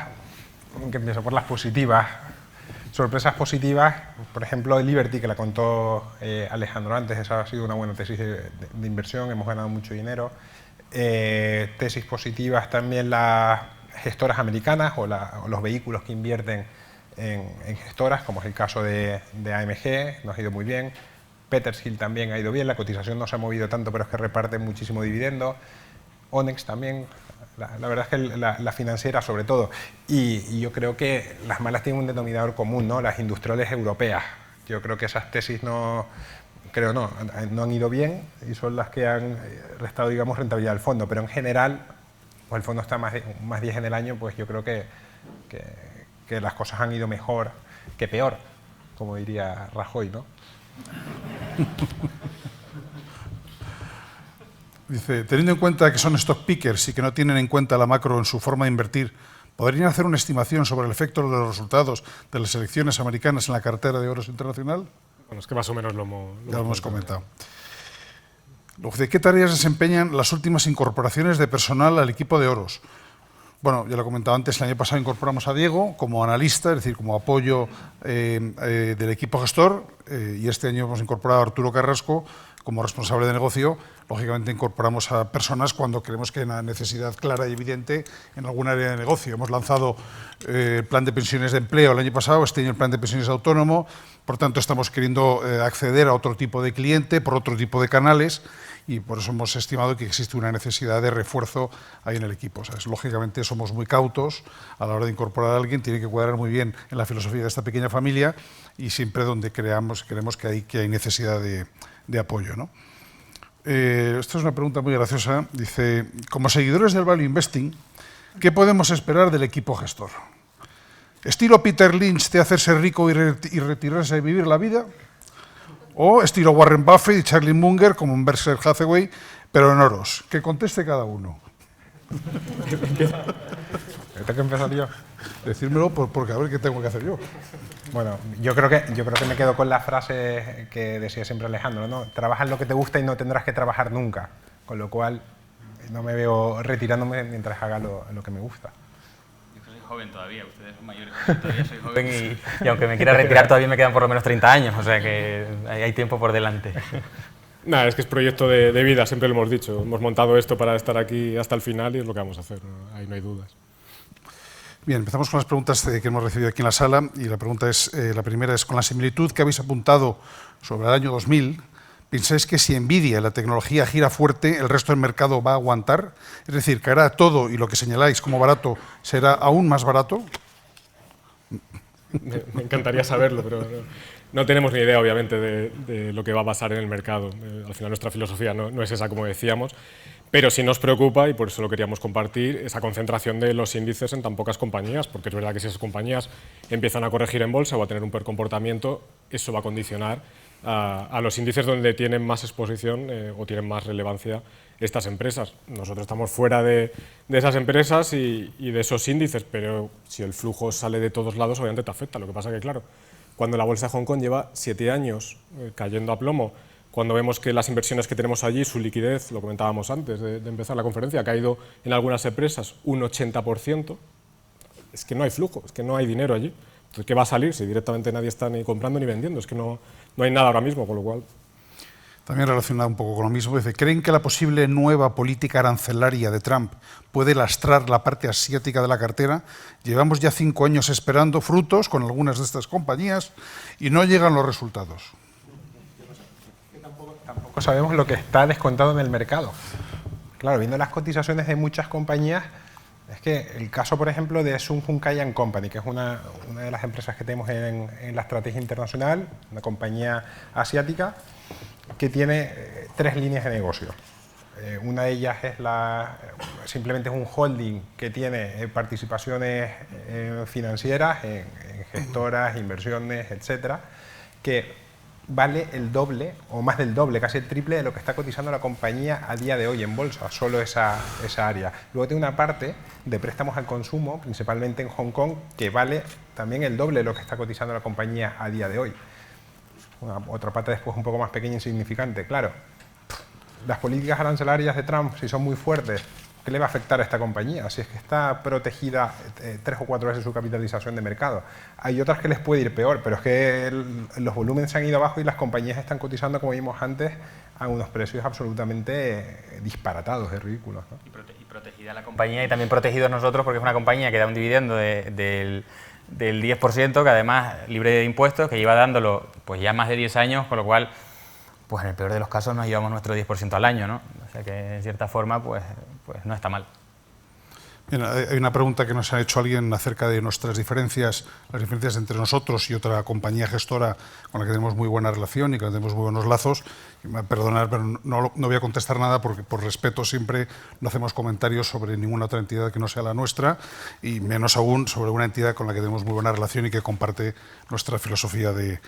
que empiezo por las positivas. Sorpresas positivas, por ejemplo, el Liberty, que la contó Alejandro antes, esa ha sido una buena tesis de inversión, hemos ganado mucho dinero. Tesis positivas también las gestoras americanas o los vehículos que invierten en gestoras, como es el caso de AMG, nos ha ido muy bien. Petershill también ha ido bien, la cotización no se ha movido tanto, pero es que reparte muchísimo dividendo. Onex también, la verdad es que la financiera sobre todo. Y yo creo que las malas tienen un denominador común, ¿no? Las industriales europeas. Yo creo que esas tesis no han ido bien y son las que han restado, digamos, rentabilidad al fondo, pero en general, pues el fondo está más 10 en el año, pues yo creo que las cosas han ido mejor que peor, como diría Rajoy, ¿no? Dice, teniendo en cuenta que son stock pickers y que no tienen en cuenta la macro en su forma de invertir, ¿podrían hacer una estimación sobre el efecto de los resultados de las elecciones americanas en la cartera de Oros Internacional? Bueno, es que más o menos lo hemos comentado. ¿De qué tareas desempeñan las últimas incorporaciones de personal al equipo de Oros? Bueno, ya lo he comentado antes, el año pasado incorporamos a Diego como analista, es decir, como apoyo del equipo gestor, y este año hemos incorporado a Arturo Carrasco como responsable de negocio. Lógicamente incorporamos a personas cuando creemos que hay una necesidad clara y evidente en algún área de negocio. Hemos lanzado el plan de pensiones de empleo el año pasado, este año el plan de pensiones autónomo, por tanto estamos queriendo acceder a otro tipo de cliente, por otro tipo de canales, y por eso hemos estimado que existe una necesidad de refuerzo ahí en el equipo. O sea, lógicamente somos muy cautos a la hora de incorporar a alguien, tiene que cuadrar muy bien en la filosofía de esta pequeña familia y siempre donde creemos que hay necesidad de apoyo, ¿no? Esta es una pregunta muy graciosa. Dice, como seguidores del Value Investing, ¿qué podemos esperar del equipo gestor? ¿Estilo Peter Lynch de hacerse rico y retirarse y vivir la vida? ¿O estilo Warren Buffett y Charlie Munger como en Berkshire Hathaway, pero en Oros? Que conteste cada uno. ¿Tengo que empezar yo? Decírmelo porque a ver qué tengo que hacer yo. Bueno, yo creo que me quedo con la frase que decía siempre Alejandro, ¿no? Trabaja en lo que te gusta y no tendrás que trabajar nunca. Con lo cual, no me veo retirándome mientras haga lo que me gusta. Yo soy joven todavía, ustedes son mayores. Todavía soy joven y aunque me quiera retirar todavía me quedan por lo menos 30 años, o sea que hay tiempo por delante. Nada, es que es proyecto de vida, siempre lo hemos dicho. Hemos montado esto para estar aquí hasta el final y es lo que vamos a hacer, ¿no? Ahí no hay dudas. Bien, empezamos con las preguntas que hemos recibido aquí en la sala y la primera es, con la similitud que habéis apuntado sobre el año 2000, ¿pensáis que si Nvidia, la tecnología, gira fuerte, el resto del mercado va a aguantar? Es decir, ¿caerá todo y lo que señaláis como barato será aún más barato? Me encantaría saberlo, pero no tenemos ni idea, obviamente, de lo que va a pasar en el mercado. Al final nuestra filosofía no es esa, como decíamos, pero sí nos preocupa, y por eso lo queríamos compartir, esa concentración de los índices en tan pocas compañías, porque es verdad que si esas compañías empiezan a corregir en bolsa o a tener un peor comportamiento, eso va a condicionar a los índices donde tienen más exposición o tienen más relevancia estas empresas. Nosotros estamos fuera de esas empresas y de esos índices, pero si el flujo sale de todos lados, obviamente te afecta. Lo que pasa que, claro, cuando la bolsa de Hong Kong lleva 7 años cayendo a plomo, cuando vemos que las inversiones que tenemos allí, su liquidez, lo comentábamos antes de empezar la conferencia, ha caído en algunas empresas un 80%, es que no hay flujo, es que no hay dinero allí. Entonces, ¿qué va a salir si directamente nadie está ni comprando ni vendiendo? Es que no hay nada ahora mismo, con lo cual... También relacionado un poco con lo mismo, dice, ¿creen que la posible nueva política arancelaria de Trump puede lastrar la parte asiática de la cartera? Llevamos ya 5 años esperando frutos con algunas de estas compañías y no llegan los resultados. Tampoco sabemos lo que está descontado en el mercado. Claro, viendo las cotizaciones de muchas compañías, Es que el caso, por ejemplo, de Sun Hunkai Company, que es una de las empresas que tenemos en la estrategia internacional, una compañía asiática, que tiene 3 líneas de negocio. Una de ellas es simplemente es un holding que tiene participaciones financieras en gestoras, inversiones, etcétera, que vale el doble o más del doble, casi el triple de lo que está cotizando la compañía a día de hoy en bolsa, solo esa área. Luego tiene una parte de préstamos al consumo, principalmente en Hong Kong, que vale también el doble de lo que está cotizando la compañía a día de hoy. Otra parte después un poco más pequeña e insignificante, claro. Las políticas arancelarias de Trump, si son muy fuertes, ¿qué le va a afectar a esta compañía? Si es que está protegida 3 o 4 veces su capitalización de mercado. Hay otras que les puede ir peor, pero es que los volúmenes se han ido abajo y las compañías están cotizando, como vimos antes, a unos precios absolutamente disparatados, es ridículo, ¿no? Y protegida la compañía y también protegidos nosotros, porque es una compañía que da un dividendo del 10%, que además libre de impuestos, que lleva dándolo pues ya más de 10 años, con lo cual, pues en el peor de los casos nos llevamos nuestro 10% al año, ¿no? O sea que en cierta forma pues no está mal. Bien, hay una pregunta que nos ha hecho alguien acerca de nuestras diferencias, las diferencias entre nosotros y otra compañía gestora con la que tenemos muy buena relación y que tenemos muy buenos lazos. Perdonad, pero no voy a contestar nada porque por respeto siempre no hacemos comentarios sobre ninguna otra entidad que no sea la nuestra y menos aún sobre una entidad con la que tenemos muy buena relación y que comparte nuestra filosofía de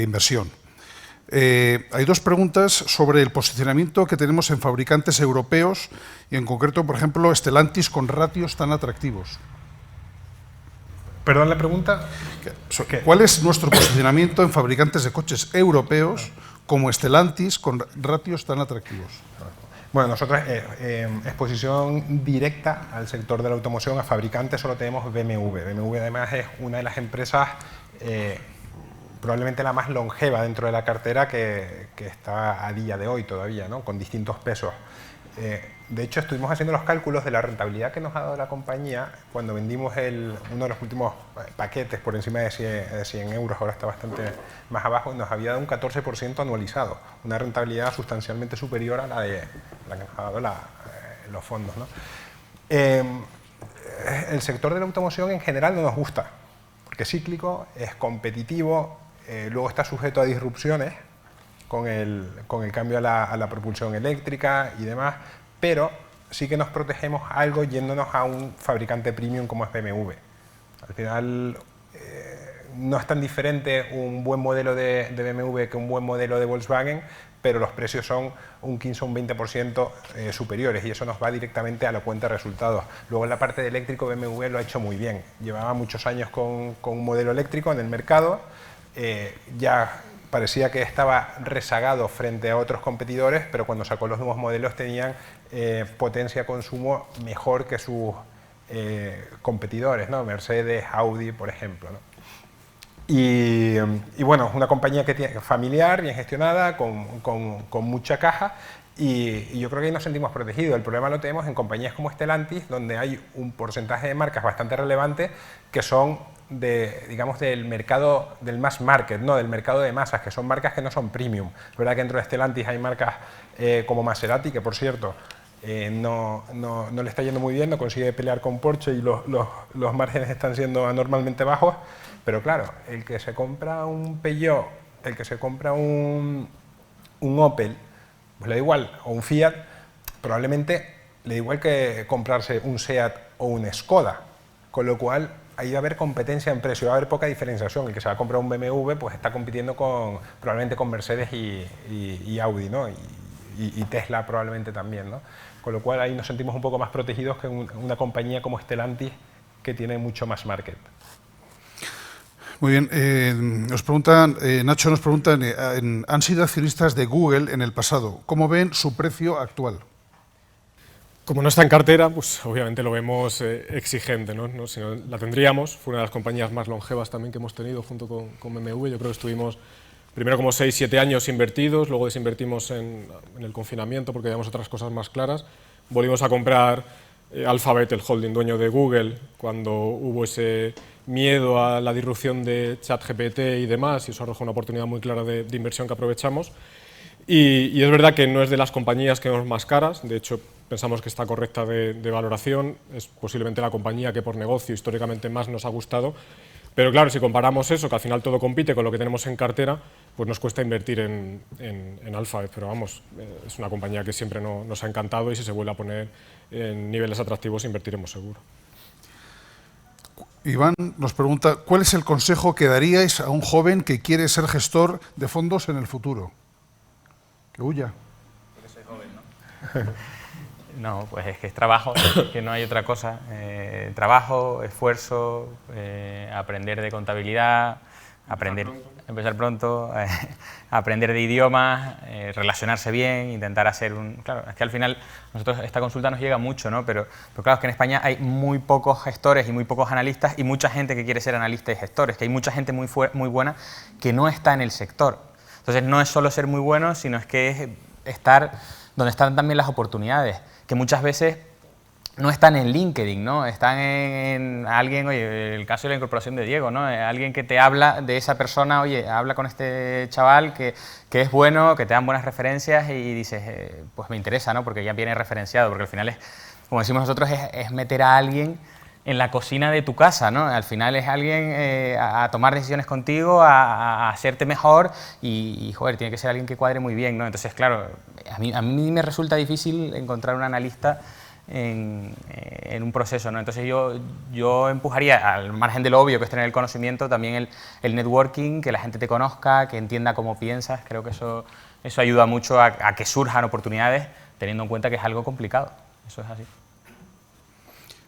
inversión. Hay 2 preguntas sobre el posicionamiento que tenemos en fabricantes europeos y en concreto, por ejemplo, Stellantis con ratios tan atractivos. ¿Perdón la pregunta? ¿Cuál es nuestro posicionamiento en fabricantes de coches europeos como Stellantis con ratios tan atractivos? Bueno, nosotros exposición directa al sector de la automoción, a fabricantes solo tenemos BMW. BMW además es una de las empresas probablemente la más longeva dentro de la cartera que está a día de hoy todavía, ¿no? Con distintos pesos. De hecho, estuvimos haciendo los cálculos de la rentabilidad que nos ha dado la compañía cuando vendimos uno de los últimos paquetes por encima de 100 euros, ahora está bastante más abajo, y nos había dado un 14% anualizado, una rentabilidad sustancialmente superior a la que nos ha dado los fondos, ¿no? El sector de la automoción en general no nos gusta, porque es cíclico, es competitivo, luego está sujeto a disrupciones con el cambio a la propulsión eléctrica y demás, pero sí que nos protegemos algo yéndonos a un fabricante premium como es BMW. Al final no es tan diferente un buen modelo de BMW que un buen modelo de Volkswagen, pero los precios son un 15 o un 20% superiores y eso nos va directamente a la cuenta de resultados. Luego en la parte de eléctrico BMW lo ha hecho muy bien. Llevaba muchos años con un modelo eléctrico en el mercado, ya parecía que estaba rezagado frente a otros competidores, pero cuando sacó los nuevos modelos tenían potencia de consumo mejor que sus competidores, ¿no? Mercedes, Audi, por ejemplo, ¿no? Y bueno, es una compañía que tiene, familiar, bien gestionada, con mucha caja y yo creo que ahí nos sentimos protegidos. El problema lo tenemos en compañías como Stellantis, donde hay un porcentaje de marcas bastante relevante que son digamos, del mercado del mass market, ¿no? Del mercado de masas, que son marcas que no son premium. Es verdad que dentro de Stellantis hay marcas como Maserati, que por cierto no le está yendo muy bien, no consigue pelear con Porsche y los márgenes están siendo anormalmente bajos, pero claro, el que se compra un Peugeot, el que se compra un Opel, pues le da igual, o un Fiat, probablemente le da igual que comprarse un Seat o un Skoda, con lo cual ahí va a haber competencia en precio, va a haber poca diferenciación. El que se va a comprar un BMW pues está compitiendo probablemente con Mercedes y Audi, ¿no? Y Tesla probablemente también, ¿no? Con lo cual ahí nos sentimos un poco más protegidos que una compañía como Stellantis, que tiene mucho más market. Muy bien, nos preguntan, Nacho nos pregunta, ¿han sido accionistas de Google en el pasado? ¿Cómo ven su precio actual? Como no está en cartera, pues obviamente lo vemos exigente, ¿no? Si no la tendríamos, fue una de las compañías más longevas también que hemos tenido junto con BMW. Yo creo que estuvimos primero como 6-7 años invertidos, luego desinvertimos en el confinamiento porque teníamos otras cosas más claras. Volvimos a comprar Alphabet, el holding dueño de Google, cuando hubo ese miedo a la disrupción de ChatGPT y demás, y eso arrojó una oportunidad muy clara de inversión que aprovechamos. Y es verdad que no es de las compañías que vemos más caras, de hecho pensamos que está correcta de valoración, es posiblemente la compañía que por negocio históricamente más nos ha gustado, pero claro, si comparamos eso, que al final todo compite con lo que tenemos en cartera, pues nos cuesta invertir en Alphabet, pero vamos, es una compañía que siempre nos ha encantado y si se vuelve a poner en niveles atractivos invertiremos seguro. Iván nos pregunta, ¿cuál es el consejo que daríais a un joven que quiere ser gestor de fondos en el futuro? Que huya. Porque soy joven, ¿no? No, pues es que es trabajo, que no hay otra cosa. Trabajo, esfuerzo, aprender de contabilidad, empezar pronto, aprender de idiomas, relacionarse bien, intentar hacer un... Claro, es que al final nosotros esta consulta nos llega mucho, ¿no? Pero claro, es que en España hay muy pocos gestores y muy pocos analistas y mucha gente que quiere ser analista y gestores, que hay mucha gente muy buena que no está en el sector. Entonces no es solo ser muy bueno, sino es que es estar donde están también las oportunidades, que muchas veces no están en LinkedIn, ¿no? Están en alguien, oye, el caso de la incorporación de Diego, ¿no? Alguien que te habla de esa persona, oye, habla con este chaval que es bueno, que te dan buenas referencias y dices, pues me interesa, ¿no? Porque ya viene referenciado, porque al final es, como decimos nosotros, es meter a alguien en la cocina de tu casa, ¿no? Al final es alguien a tomar decisiones contigo, a hacerte mejor y, joder, tiene que ser alguien que cuadre muy bien, ¿no? Entonces, claro, a mí me resulta difícil encontrar un analista en un proceso, ¿no? Entonces yo empujaría, al margen de lo obvio que es tener el conocimiento, también el networking, que la gente te conozca, que entienda cómo piensas. Creo que eso ayuda mucho a que surjan oportunidades, teniendo en cuenta que es algo complicado. Eso es así.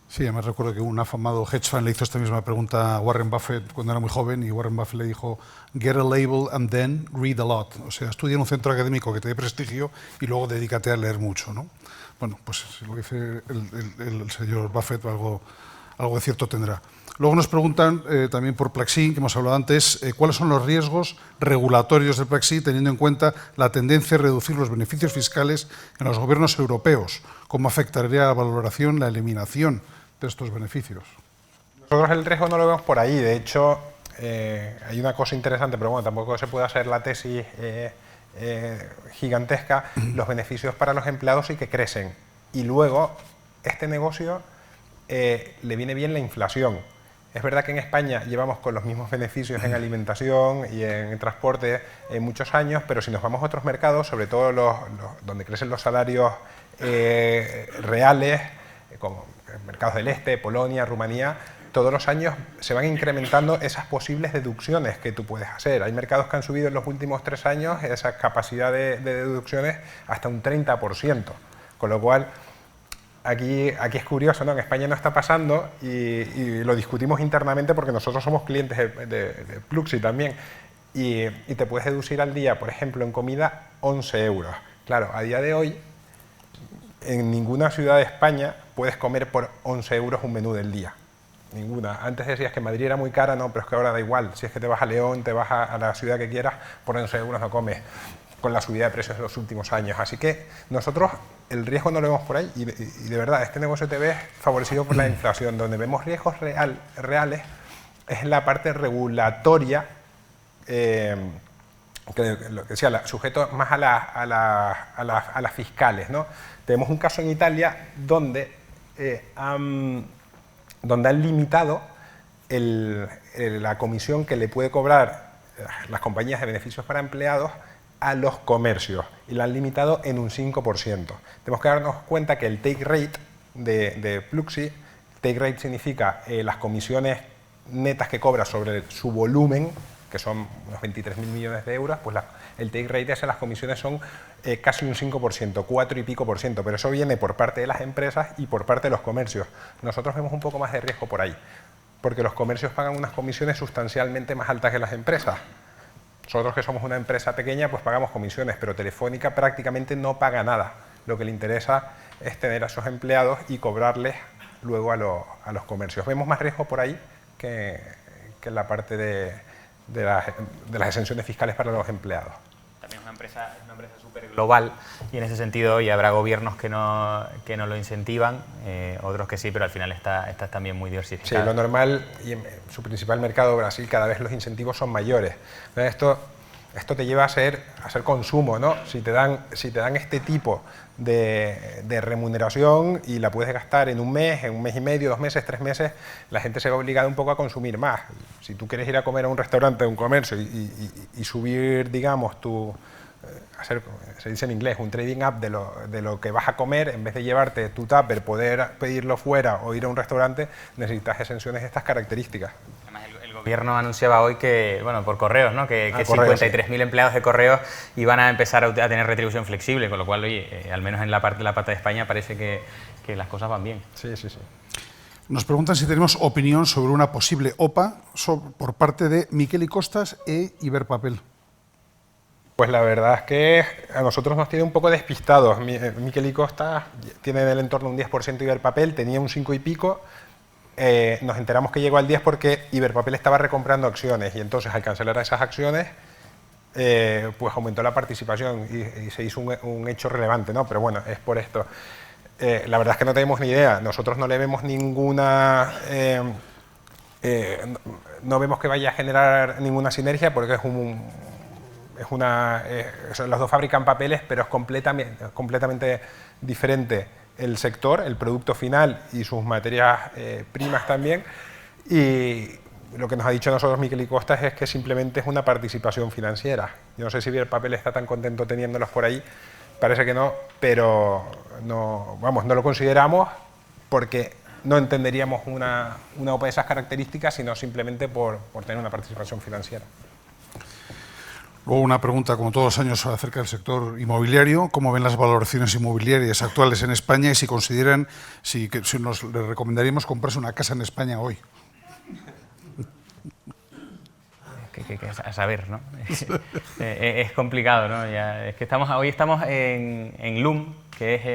Sí, además recuerdo que un afamado hedge fund le hizo esta misma pregunta a Warren Buffett cuando era muy joven y Warren Buffett le dijo get a label and then read a lot. O sea, estudia en un centro académico que te dé prestigio y luego dedícate a leer mucho, ¿no? Bueno, pues lo que dice el señor Buffett algo de cierto tendrá. Luego nos preguntan también por Plaxi, que hemos hablado antes, cuáles son los riesgos regulatorios del Plaxi teniendo en cuenta la tendencia a reducir los beneficios fiscales en los gobiernos europeos. ¿Cómo afectaría a la valoración la eliminación de estos beneficios? Nosotros el riesgo no lo vemos por ahí. De hecho, hay una cosa interesante, pero bueno, tampoco se puede hacer la tesis gigantesca. Los beneficios para los empleados sí que crecen. Y luego, este negocio le viene bien la inflación. Es verdad que en España llevamos con los mismos beneficios en alimentación y en transporte muchos años, pero si nos vamos a otros mercados, sobre todo donde crecen los salarios reales, como mercados del Este, Polonia, Rumanía, todos los años se van incrementando esas posibles deducciones que tú puedes hacer. Hay mercados que han subido en los últimos 3 años esa capacidad de deducciones hasta un 30%, con lo cual aquí es curioso, ¿no? En España no está pasando y lo discutimos internamente porque nosotros somos clientes de Pluxi también y te puedes deducir al día, por ejemplo, en comida 11 euros. Claro, a día de hoy en ninguna ciudad de España puedes comer por 11 euros un menú del día. Ninguna. Antes decías que Madrid era muy cara, no, pero es que ahora da igual. Si es que te vas a León, te vas a la ciudad que quieras, por 11 euros no comes, con la subida de precios de los últimos años. Así que nosotros el riesgo no lo vemos por ahí y de verdad este negocio TV es favorecido por la inflación. Donde vemos riesgos reales es la parte regulatoria, que lo que decía, sujeto más a las fiscales, ¿no? Tenemos un caso en Italia donde han limitado la comisión que le puede cobrar las compañías de beneficios para empleados a los comercios y la han limitado en un 5%. Tenemos que darnos cuenta que el take rate de Pluxi, take rate significa las comisiones netas que cobra sobre su volumen, que son unos 23.000 millones de euros, pues el take rate de las comisiones son casi un 5%, 4 y pico por ciento, pero eso viene por parte de las empresas y por parte de los comercios. Nosotros vemos un poco más de riesgo por ahí, porque los comercios pagan unas comisiones sustancialmente más altas que las empresas. Nosotros que somos una empresa pequeña, pues pagamos comisiones, pero Telefónica prácticamente no paga nada. Lo que le interesa es tener a esos empleados y cobrarles luego a los comercios. Vemos más riesgo por ahí que en la parte de las exenciones fiscales para los empleados. También es una empresa súper global y en ese sentido y habrá gobiernos que no lo incentivan, otros que sí, pero al final está también muy diversificado. Sí, lo normal, y en su principal mercado, Brasil, cada vez los incentivos son mayores. Esto esto te lleva a ser consumo, ¿no? Si te dan este tipo de remuneración y la puedes gastar en un mes y medio, 2 meses, 3 meses, la gente se va obligada un poco a consumir más. Si tú quieres ir a comer a un restaurante, a un comercio y subir, digamos, hacer, se dice en inglés, un trading up de lo que vas a comer, en vez de llevarte tu tupper, poder pedirlo fuera o ir a un restaurante, necesitas exenciones de estas características. El gobierno anunciaba hoy que, bueno, por correos, ¿no? que 53.000 empleados de correos iban a empezar a tener retribución flexible, con lo cual, oye, al menos en la pata de España parece que las cosas van bien. Sí. Nos preguntan si tenemos opinión sobre una posible OPA por parte de Miquel y Costas e Iberpapel. Pues la verdad es que a nosotros nos tiene un poco despistados. Miquel y Costas tiene del entorno un 10% Iberpapel, tenía un 5 y pico. Nos enteramos que llegó al 10 porque Iberpapel estaba recomprando acciones y entonces al cancelar esas acciones pues aumentó la participación y se hizo un hecho relevante, ¿no? Pero bueno, es por esto. La verdad es que no tenemos ni idea. Nosotros no le vemos ninguna... no vemos que vaya a generar ninguna sinergia porque los dos fabrican papeles, pero es completamente diferente el sector, el producto final y sus materias primas también. Y lo que nos ha dicho a nosotros Miquel y Costas es que simplemente es una participación financiera. Yo no sé si Iberpapel está tan contento teniéndolos por ahí, parece que no, pero no lo consideramos porque no entenderíamos una OPA de esas características, sino simplemente por tener una participación financiera. Luego una pregunta, como todos los años, acerca del sector inmobiliario. ¿Cómo ven las valoraciones inmobiliarias actuales en España y si consideran, si nos les recomendaríamos comprarse una casa en España hoy? A saber, ¿no? Es complicado, ¿no? Es que hoy estamos en Loom, que es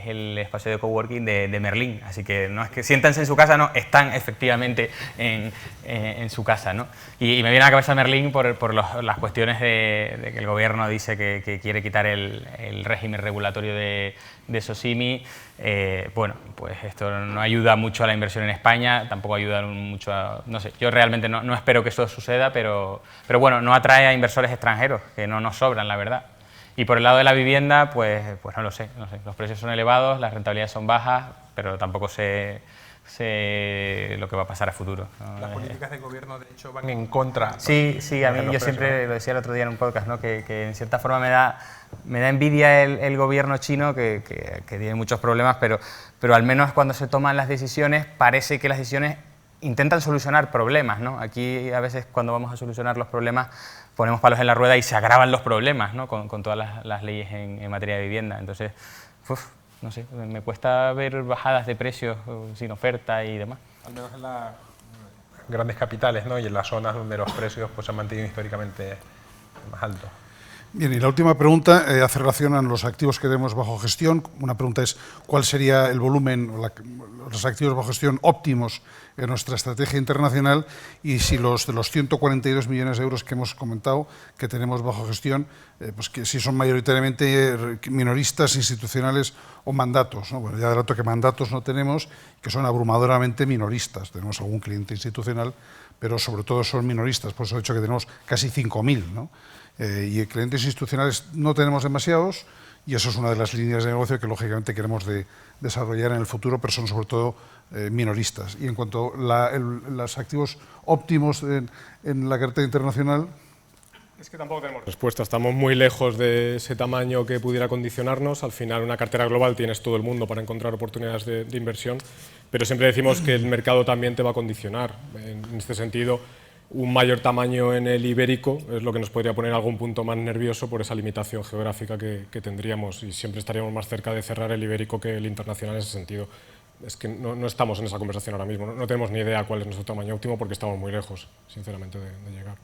el espacio de coworking de Merlín, así que no es que siéntanse en su casa, no, están efectivamente en su casa, ¿no? Y me viene a la cabeza Merlín por las cuestiones de que el gobierno dice que quiere quitar el régimen regulatorio de SOCIMI. Bueno, pues esto no ayuda mucho a la inversión en España, tampoco ayuda mucho a... No sé, yo realmente no espero que esto suceda, pero bueno, no atrae a inversores extranjeros, que no nos sobran, la verdad. Y por el lado de la vivienda, pues no lo sé. Los precios son elevados, las rentabilidades son bajas, pero tampoco sé lo que va a pasar a futuro, ¿no? Las políticas del gobierno, de hecho, van en contra. Sí, a mí yo siempre lo decía el otro día en un podcast, ¿no? que en cierta forma me da envidia el gobierno chino, que tiene muchos problemas, pero al menos cuando se toman las decisiones, parece que las decisiones intentan solucionar problemas, ¿no? Aquí a veces cuando vamos a solucionar los problemas ponemos palos en la rueda y se agravan los problemas, ¿no? con todas las leyes en materia de vivienda. Entonces, no sé, me cuesta ver bajadas de precios sin oferta y demás. Al menos en las grandes capitales, ¿no? Y en las zonas donde los precios pues, se han mantenido históricamente más altos. Bien, y la última pregunta hace relación a los activos que tenemos bajo gestión. Una pregunta es, ¿cuál sería el volumen, los activos bajo gestión óptimos en nuestra estrategia internacional? Y si de los 142 millones de euros que hemos comentado que tenemos bajo gestión, pues que si son mayoritariamente minoristas, institucionales o mandatos, ¿no? Bueno, ya adelanto que mandatos no tenemos, que son abrumadoramente minoristas. Tenemos algún cliente institucional, pero sobre todo son minoristas. Por eso he dicho que tenemos casi 5.000, ¿no? Y clientes institucionales no tenemos demasiados y eso es una de las líneas de negocio que lógicamente queremos desarrollar en el futuro, pero son sobre todo minoristas. Y en cuanto a los activos óptimos en la cartera internacional... Es que tampoco tenemos respuesta, estamos muy lejos de ese tamaño que pudiera condicionarnos. Al final, una cartera global tienes todo el mundo para encontrar oportunidades de inversión, pero siempre decimos que el mercado también te va a condicionar. En este sentido, un mayor tamaño en el ibérico es lo que nos podría poner algún punto más nervioso por esa limitación geográfica que tendríamos, y siempre estaríamos más cerca de cerrar el ibérico que el internacional en ese sentido. Es que no estamos en esa conversación ahora mismo, no tenemos ni idea cuál es nuestro tamaño óptimo porque estamos muy lejos, sinceramente, de llegar.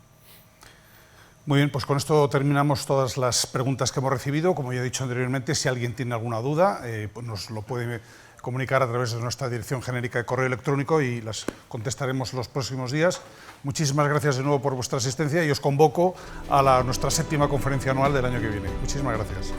Muy bien, pues con esto terminamos todas las preguntas que hemos recibido. Como ya he dicho anteriormente, si alguien tiene alguna duda, pues nos lo puede comunicar a través de nuestra dirección genérica de correo electrónico y las contestaremos los próximos días. Muchísimas gracias de nuevo por vuestra asistencia y os convoco a nuestra 7ª conferencia anual del año que viene. Muchísimas gracias.